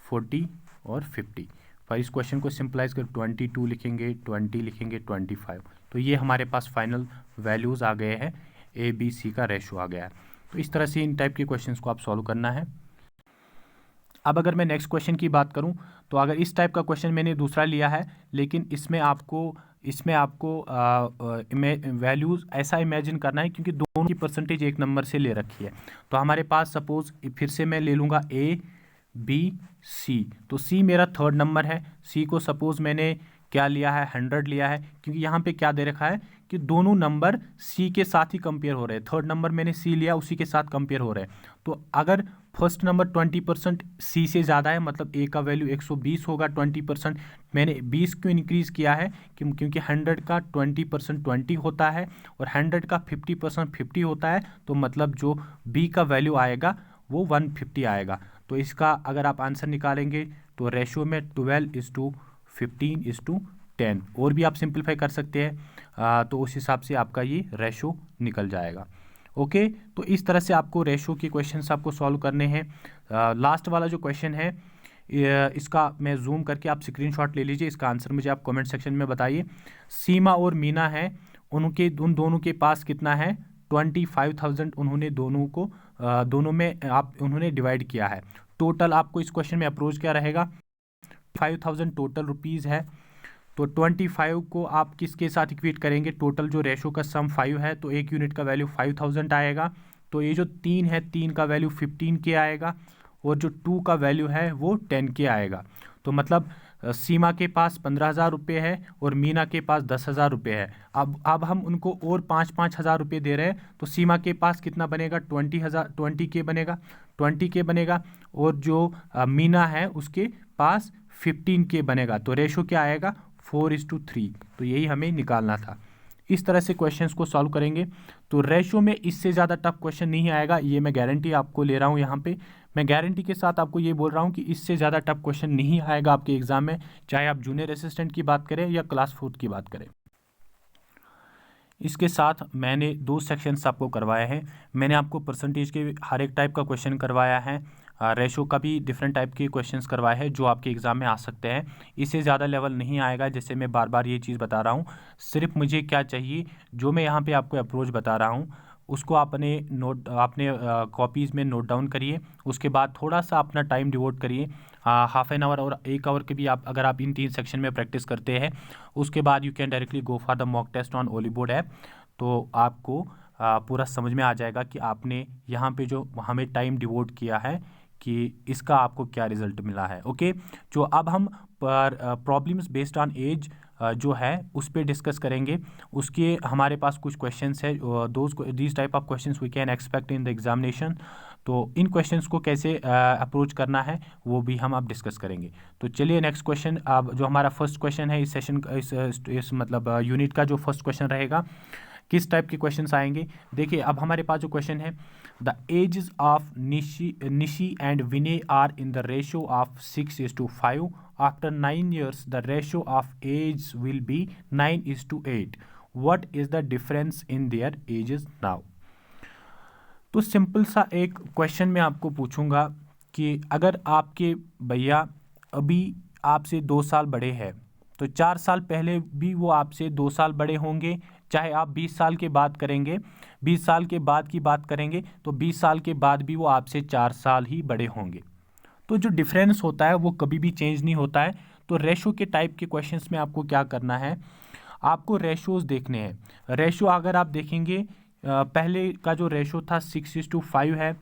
40 और 50। पर इस क्वेश्चन को सिंपलाइज कर 22 लिखेंगे, 20 लिखेंगे, 25। तो ये हमारे पास फाइनल वैल्यूज़ आ गए हैं, ए बी सी का रेशो आ गया है। तो इस तरह से इन टाइप के क्वेश्चंस को आप सॉल्व करना है। अब अगर मैं नेक्स्ट क्वेश्चन की बात करूं तो अगर इस टाइप का क्वेश्चन मैंने दूसरा लिया है, लेकिन इसमें आपको वैल्यूज़ ऐसा इमेजिन करना है क्योंकि दोनों की परसेंटेज एक नंबर से ले रखी है। तो हमारे पास सपोज फिर से मैं ले लूँगा ए बी सी। तो सी मेरा थर्ड नंबर है, सी को सपोज मैंने क्या लिया है, 100 लिया है, क्योंकि यहाँ पे क्या दे रखा है कि दोनों नंबर सी के साथ ही कंपेयर हो रहे हैं। थर्ड नंबर मैंने सी लिया, उसी के साथ कंपेयर हो रहे हैं। तो अगर फर्स्ट नंबर 20% सी से ज़्यादा है, मतलब ए का वैल्यू 120 होगा। 20% मैंने 20 क्यों इंक्रीज़ किया है, क्योंकि 100 का 20% 20 होता है और 100 का 50% 50 होता है। तो मतलब जो बी का वैल्यू आएगा वो 150 आएगा। तो इसका अगर आप आंसर निकालेंगे तो रेशो में 12:15:10, और भी आप सिंप्लीफाई कर सकते हैं। तो उस हिसाब से आपका ये रेशो निकल जाएगा। ओके, तो इस तरह से आपको रेशो के क्वेश्चंस आपको सॉल्व करने हैं। लास्ट वाला जो क्वेश्चन है, इसका मैं जूम करके आप स्क्रीनशॉट ले लीजिए, इसका आंसर मुझे आप कमेंट सेक्शन में बताइए। सीमा और मीना है, उन दोनों के पास कितना है 25,000, उन्होंने दोनों में उन्होंने डिवाइड किया है। टोटल आपको इस क्वेश्चन में अप्रोच क्या रहेगा, 5,000 टोटल रुपीज़ है, तो 25 को आप किसके साथ इक्वेट करेंगे, टोटल जो रेशो का सम 5 है, तो एक यूनिट का वैल्यू 5,000 आएगा। तो ये जो 3 है, 3 का वैल्यू 15 के आएगा, और जो 2 का वैल्यू है वो 10 के आएगा। तो मतलब सीमा के पास 15,000 रुपये है और मीना के पास 10,000 रुपये है। अब हम उनको और 5-5 हज़ार रुपये दे रहे हैं, तो सीमा के पास कितना बनेगा, 20 के बनेगा, 20 के बनेगा, और जो मीना है उसके पास 15 के बनेगा। तो रेशो क्या आएगा, 4:3। तो यही हमें निकालना था। इस तरह से क्वेश्चंस को सॉल्व करेंगे तो रेशो में इससे ज़्यादा टफ क्वेश्चन नहीं आएगा, ये मैं गारंटी आपको ले रहा हूँ। यहाँ पे मैं गारंटी के साथ आपको ये बोल रहा हूँ कि इससे ज़्यादा टफ क्वेश्चन नहीं आएगा आपके एग्जाम में, चाहे आप जूनियर असिस्टेंट की बात करें या क्लास 4 की बात करें। इसके साथ मैंने 2 सेक्शंस आपको करवाए हैं। मैंने आपको परसेंटेज के हर एक टाइप का क्वेश्चन करवाया है, रेशो का भी डिफरेंट टाइप के क्वेश्चंस करवाए हैं जो आपके एग्ज़ाम में आ सकते हैं। इससे ज़्यादा लेवल नहीं आएगा, जैसे मैं बार बार ये चीज़ बता रहा हूँ। सिर्फ मुझे क्या चाहिए, जो मैं यहाँ पे आपको अप्रोच बता रहा हूँ उसको अपने कॉपीज़ में नोट डाउन करिए। उसके बाद थोड़ा सा अपना टाइम डिवोट करिए, हाफ एन आवर और 1 आवर के भी अगर आप इन 3 सेक्शन में प्रैक्टिस करते हैं, उसके बाद you can directly go for the mock test on Oliveboard app. तो आपको पूरा समझ में आ जाएगा कि आपने यहाँ पे जो हमें टाइम डिवोट किया है कि इसका आपको क्या रिजल्ट मिला है। ओके, जो अब हम प्रॉब्लम्स बेस्ड ऑन एज जो है उस पर डिस्कस करेंगे। उसके हमारे पास कुछ क्वेश्चंस है, these type of questions we can expect in the examination. तो इन क्वेश्चंस को कैसे अप्रोच करना है वो भी हम अब डिस्कस करेंगे। तो चलिए नेक्स्ट क्वेश्चन, अब जो हमारा फर्स्ट क्वेश्चन है इस सेशन इस मतलब यूनिट का जो फर्स्ट क्वेश्चन रहेगा, किस टाइप के क्वेश्चंस आएंगे। देखिए अब हमारे पास जो क्वेश्चन है, the ages of Nishi and Vinay are in the ratio of 6:5। After 9 years the ratio of age will be 9:8। What is the difference in their ages now. तो सिंपल सा एक क्वेश्चन मैं आपको पूछूंगा कि अगर आपके भैया अभी आपसे 2 साल बड़े हैं, तो 4 साल पहले भी वो आपसे 2 साल बड़े होंगे। चाहे आप 20 साल के बाद करेंगे, 20 साल के बाद की बात करेंगे, तो 20 साल के बाद भी वो आपसे 4 साल ही बड़े होंगे। तो जो डिफरेंस होता है वो कभी भी चेंज नहीं होता है। तो रेशो के टाइप के क्वेश्चंस में आपको क्या करना है, आपको रेशोज देखने हैं। रेशो अगर आप देखेंगे, पहले का जो रेशो था 6:5 है,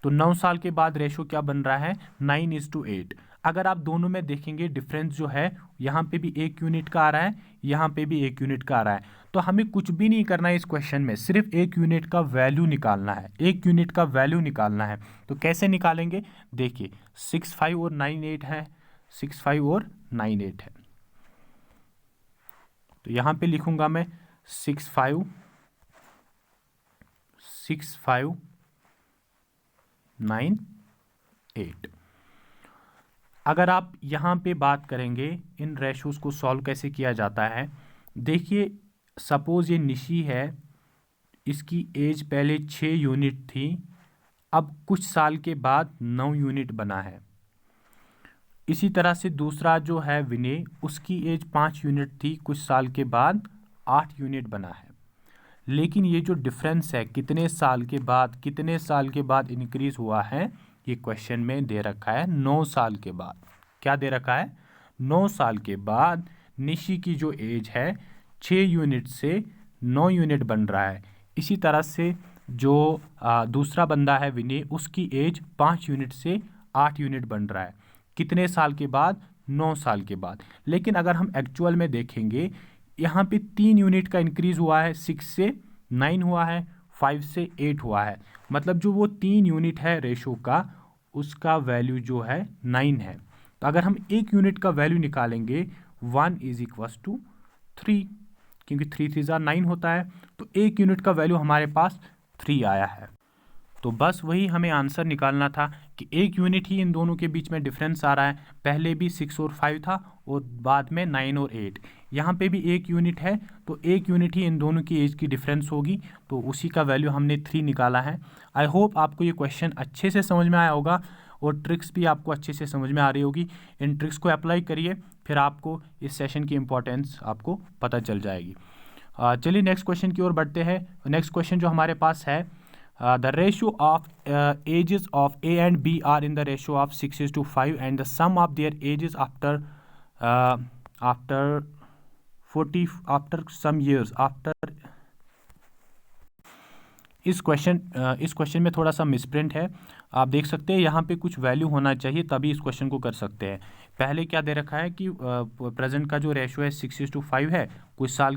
तो 9 साल के बाद रेशो क्या बन रहा है 9:8। अगर आप दोनों में देखेंगे डिफरेंस जो है, यहाँ पे भी 1 यूनिट का आ रहा है, यहाँ पे भी 1 यूनिट का आ रहा है। तो हमें कुछ भी नहीं करना है इस क्वेश्चन में, सिर्फ 1 यूनिट का वैल्यू निकालना है, 1 यूनिट का वैल्यू निकालना है। तो कैसे निकालेंगे, देखिए 6:5 और 9:8 है, 6:5 और 9:8 है। तो यहाँ पे लिखूंगा मैं 6:5 9:8। अगर आप यहाँ पे बात करेंगे इन रेशोज़ को सॉल्व कैसे किया जाता है, देखिए सपोज़ ये निशी है, इसकी एज पहले 6 यूनिट थी, अब कुछ साल के बाद 9 यूनिट बना है। इसी तरह से दूसरा जो है विनय, उसकी एज 5 यूनिट थी, कुछ साल के बाद 8 यूनिट बना है। लेकिन ये जो डिफरेंस है कितने साल के बाद इंक्रीज हुआ है, ये क्वेश्चन में दे रखा है 9 साल के बाद। क्या दे रखा है, 9 साल के बाद निशी की जो एज है 6 यूनिट से 9 यूनिट बन रहा है। इसी तरह से जो दूसरा बंदा है विनय, उसकी एज 5 यूनिट से 8 यूनिट बन रहा है। कितने साल के बाद, 9 साल के बाद। लेकिन अगर हम एक्चुअल में देखेंगे, यहाँ पे 3 यूनिट का इंक्रीज हुआ है, 6 से 9 हुआ है, 5 से 8 हुआ है। मतलब जो वो 3 यूनिट है रेशो का, उसका वैल्यू जो है 9 है। तो अगर हम 1 यूनिट का वैल्यू निकालेंगे 1 = 3, क्योंकि 3 3 9 होता है, तो 1 यूनिट का वैल्यू हमारे पास 3 आया है। तो बस वही हमें आंसर निकालना था कि 1 यूनिट ही इन दोनों के बीच में डिफरेंस आ रहा है। पहले भी 6 और 5 था और बाद में 9 और 8। यहाँ पे भी 1 यूनिट है, तो 1 यूनिट ही इन दोनों की एज की डिफरेंस होगी, तो उसी का वैल्यू हमने 3 निकाला है। आई होप आपको ये क्वेश्चन अच्छे से समझ में आया होगा। और ट्रिक्स भी आपको अच्छे से समझ में आ रही होगी। इन ट्रिक्स को अप्लाई करिए, फिर आपको इस सेशन की इम्पोर्टेंस आपको पता चल जाएगी। चलिए नेक्स्ट क्वेश्चन की ओर बढ़ते हैं। नेक्स्ट क्वेश्चन जो हमारे पास है, the ratio of ages of A and B are in the ratio of 6:5 and the sum of their ages after 40 some years after। इस क्वेश्चन में थोड़ा सा मिसप्रिंट है, आप देख सकते हैं यहाँ पे कुछ वैल्यू होना चाहिए तभी इस क्वेश्चन को कर सकते हैं। पहले क्या दे रखा है कि प्रेजेंट का जो रेशियो है 6:5 है, कुछ साल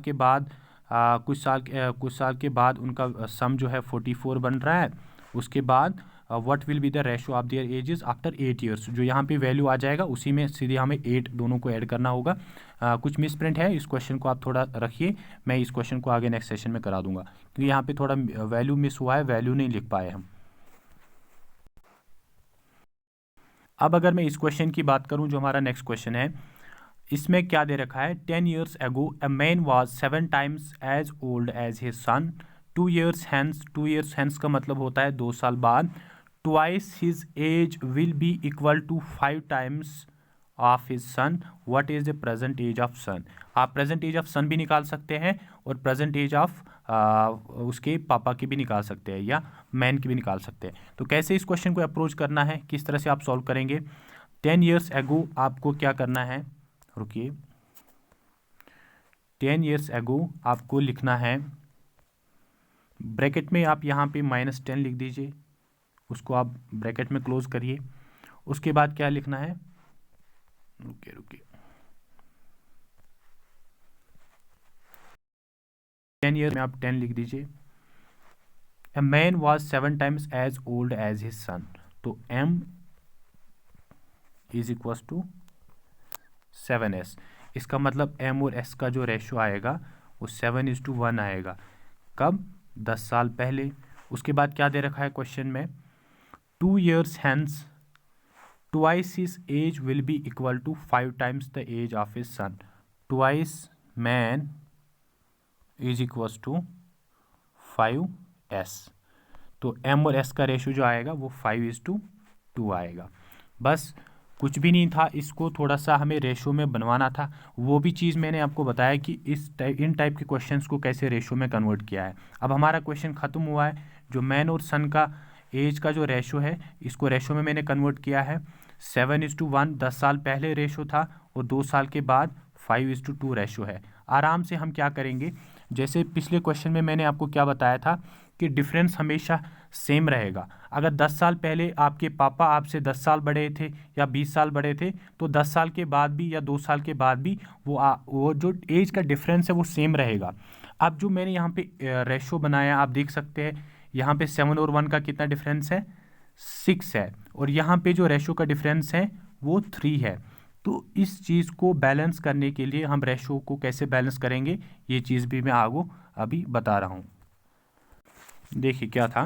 के बाद उनका सम जो है 44 बन रहा है। उसके बाद what will be the ratio of their edges after 8 years, जो यहाँ पे वैल्यू आ जाएगा उसी में सीधे हमें 8 दोनों को ऐड करना होगा। कुछ मिसप्रिंट है, इस क्वेश्चन को आप थोड़ा रखिए, मैं इस क्वेश्चन को आगे नेक्स्ट सेशन में करा दूंगा, क्योंकि यहाँ पे थोड़ा वैल्यू मिस हुआ है, वैल्यू नहीं लिख पाए हम। अब अगर मैं इस क्वेश्चन की बात करूं जो हमारा नेक्स्ट क्वेश्चन है, इसमें क्या दे रखा है, 10 years ago a man was 7 times as old as his son 2 years hence। 2 years hence का मतलब होता है 2 साल बाद। twice his age will be equal to 5 times of his son। what is the present age of son। आप present as of सन भी निकाल सकते हैं और प्रेजेंट एज ऑफ उसके पापा की भी निकाल सकते हैं या मैन की भी निकाल सकते हैं। तो कैसे इस क्वेश्चन को अप्रोच करना है, किस तरह से आप सॉल्व करेंगे। 10 years ago आपको क्या करना है, रुकिए, 10 years ago आपको लिखना है, ब्रैकेट में आप यहाँ पे -10 लिख दीजिए, उसको आप ब्रैकेट में क्लोज करिए। उसके बाद क्या लिखना है, रुकिए 10 ईयर में आप 10 लिख दीजिए। A man was 7 times as old as his son। तो M is equal to 7s। इसका मतलब M और S का जो रेशियो आएगा वो 7:1 आएगा। कब, 10 साल पहले। उसके बाद क्या दे रखा है क्वेश्चन में, 2 years hence twice his age will be equal to 5 times the age of his son। twice man is equal to 5s। तो M और S का रेशियो जो आएगा वो 5:2 आएगा। बस कुछ भी नहीं था, इसको थोड़ा सा हमें रेशियो में बनवाना था। वो भी चीज़ मैंने आपको बताया कि इन टाइप के क्वेश्चंस को कैसे रेशियो में कन्वर्ट किया है। अब हमारा क्वेश्चन ख़त्म हुआ है। जो मैन और सन का एज का जो रेशियो है, इसको रेशियो में मैंने कन्वर्ट किया है। 7:1 10 साल पहले रेशियो था और 2 साल के बाद 5:2 रेशियो है। आराम से हम क्या करेंगे, जैसे पिछले क्वेश्चन में मैंने आपको क्या बताया था कि डिफरेंस हमेशा सेम रहेगा। अगर 10 साल पहले आपके पापा आपसे 10 साल बड़े थे या 20 साल बड़े थे, तो 10 साल के बाद भी या 2 साल के बाद भी वो जो एज का डिफरेंस है वो सेम रहेगा। अब जो मैंने यहाँ पे रेशो बनाया, आप देख सकते हैं यहाँ पे 7 और 1 का कितना डिफरेंस है, 6 है, और यहाँ पे जो रेशो का डिफरेंस है वो 3 है। तो इस चीज़ को बैलेंस करने के लिए हम रेशो को कैसे बैलेंस करेंगे, ये चीज़ भी मैं आगे अभी बता रहा हूँ। देखिए क्या था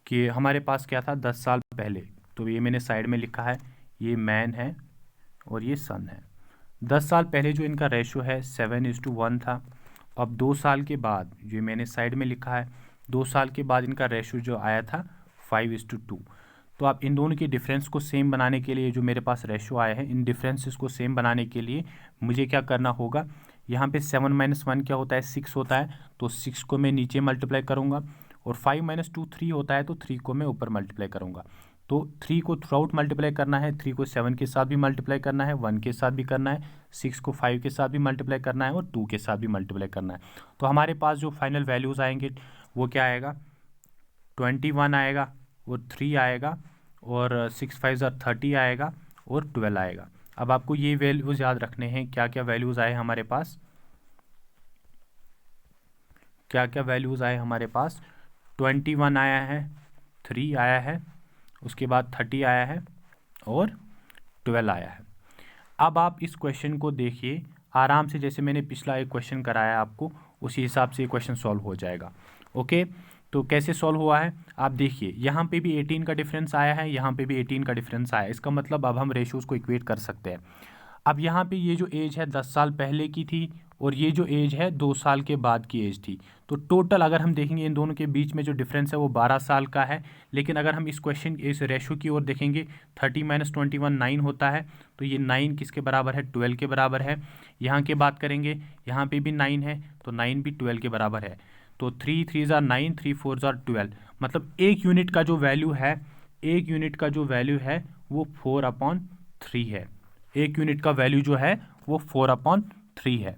कि हमारे पास क्या था 10 साल पहले, तो ये मैंने साइड में लिखा है, ये मैन है और ये सन है। 10 साल पहले जो इनका रेशो है 7:1 था। अब 2 साल के बाद, ये मैंने साइड में लिखा है, 2 साल के बाद इनका रेशो जो आया था 5:2। तो आप इन दोनों के डिफरेंस को सेम बनाने के लिए, जो मेरे पास रेशो आए हैं, इन डिफरेंसेस को सेम बनाने के लिए मुझे क्या करना होगा, यहाँ पे 7 - 1 क्या होता है, 6 होता है, तो 6 को मैं नीचे मल्टीप्लाई करूँगा, और 5 - 2 3 होता है, तो 3 को मैं ऊपर मल्टीप्लाई करूँगा। तो 3 को थ्रू आउट मल्टीप्लाई करना है, 3 को 7 के साथ भी मल्टीप्लाई करना है, 1 के साथ भी करना है, 6 को 5 के साथ भी मल्टीप्लाई करना है, और 2 के साथ भी मल्टीप्लाई करना है। तो हमारे पास जो फाइनल वैल्यूज़ आएंगे वो क्या आएगा, 21 आएगा, और 3 आएगा, और 6 5 30 आएगा, और 12 आएगा। अब आपको ये वैल्यूज़ याद रखने हैं, क्या क्या वैल्यूज़ आए हमारे पास, क्या क्या वैल्यूज़ आए हमारे पास। 21 आया है, 3 आया है, उसके बाद 30 आया है, और 12 आया है। अब आप इस क्वेश्चन को देखिए आराम से, जैसे मैंने पिछला एक क्वेश्चन कराया आपको, उसी हिसाब से ये क्वेश्चन सॉल्व हो जाएगा। ओके, तो कैसे सॉल्व हुआ है आप देखिए, यहाँ पे भी 18 का डिफरेंस आया है, यहाँ पे भी 18 का डिफरेंस आया है। इसका मतलब अब हम रेशियोज़ को इक्वेट कर सकते हैं। अब यहाँ पे ये जो एज है 10 साल पहले की थी और ये जो एज है 2 साल के बाद की एज थी। तो टोटल अगर हम देखेंगे इन दोनों के बीच में जो डिफरेंस है वो 12 साल का है। लेकिन अगर हम इस रेशो की ओर देखेंगे 30 - 21 9 होता है, तो ये 9 किसके बराबर है, 12 के बराबर है। यहाँ की बात करेंगे, यहाँ पे भी 9 है, तो 9 भी 12 के बराबर है। तो 3 3 ज़ा 9, 3 4 ज़ा 12, मतलब एक यूनिट का जो वैल्यू है वो 4/3 है। एक यूनिट का वैल्यू जो है वो 4/3 है।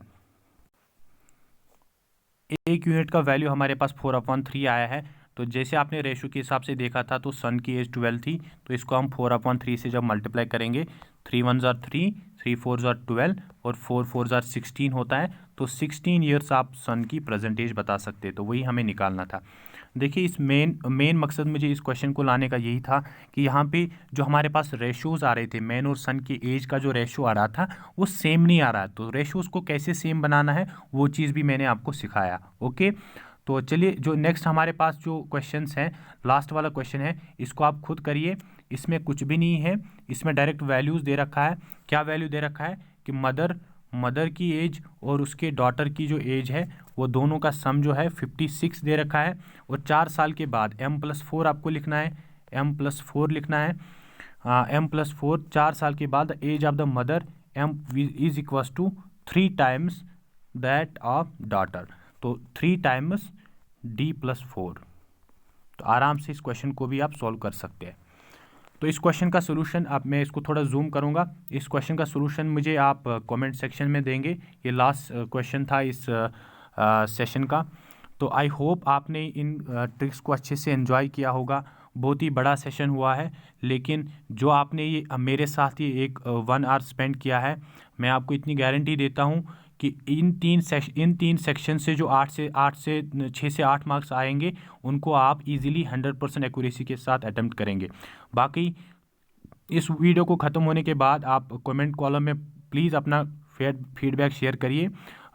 एक यूनिट का वैल्यू हमारे पास 4/3 आया है। तो जैसे आपने रेशो के हिसाब से देखा था, तो सन की एज 12 थी, तो इसको हम 4/3 से जब मल्टीप्लाई करेंगे, 3 1 ज़ा 3, 3 4 ज़ा 12 और 4 4 ज़ा 16 होता है। तो 16 ईयर्स आप सन की प्रेजेंट एज बता सकते हैं। तो वही हमें निकालना था। देखिए, इस मेन मकसद मुझे इस क्वेश्चन को लाने का यही था कि यहाँ पे जो हमारे पास रेशोज़ आ रहे थे, मैन और सन की एज का जो रेशो आ रहा था वो सेम नहीं आ रहा है। तो रेशोज़ को कैसे सेम बनाना है वो चीज़ भी मैंने आपको सिखाया। ओके, तो चलिए, जो नेक्स्ट हमारे पास जो क्वेश्चंस हैं, लास्ट वाला क्वेश्चन है, इसको आप खुद करिए। इसमें कुछ भी नहीं है, इसमें डायरेक्ट वैल्यूज़ दे रखा है। क्या वैल्यू दे रखा है कि मदर की एज और उसके डॉटर की जो एज है वो दोनों का सम जो है 56 दे रखा है। और 4 साल के बाद m+4 आपको लिखना है, m+4 लिखना है। m+4 4 साल के बाद age of the mother m is equals to 3 times that of daughter. तो 3 टाइम्स d+4। तो आराम से इस क्वेश्चन को भी आप सॉल्व कर सकते हैं। तो इस क्वेश्चन का सोल्यूशन मैं इसको थोड़ा जूम करूंगा। इस क्वेश्चन का सोल्यूशन मुझे आप कमेंट सेक्शन में देंगे। ये लास्ट क्वेश्चन था इस सेशन का। तो आई होप आपने इन ट्रिक्स को अच्छे से एंजॉय किया होगा। बहुत ही बड़ा सेशन हुआ है, लेकिन जो आपने ये मेरे साथ ये 1 आवर स्पेंड किया है, मैं आपको इतनी गारंटी देता हूँ कि इन तीन सेक्शन से जो 6 से 8 मार्क्स आएंगे, उनको आप इजीली 100% एक्यूरेसी के साथ अटेम्प्ट करेंगे। बाकी इस वीडियो को ख़त्म होने के बाद आप कमेंट कॉलम में प्लीज़ अपना फीडबैक शेयर करिए,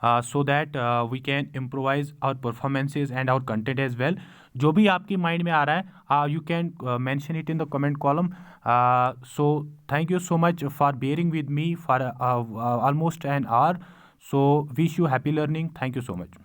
so that we can improvise our performances and our content as well. जो भी आपकी माइंड में आ रहा है, you can mention it in the comment column. So thank you so much for bearing with me for almost an hour. So wish you happy learning. Thank you so much.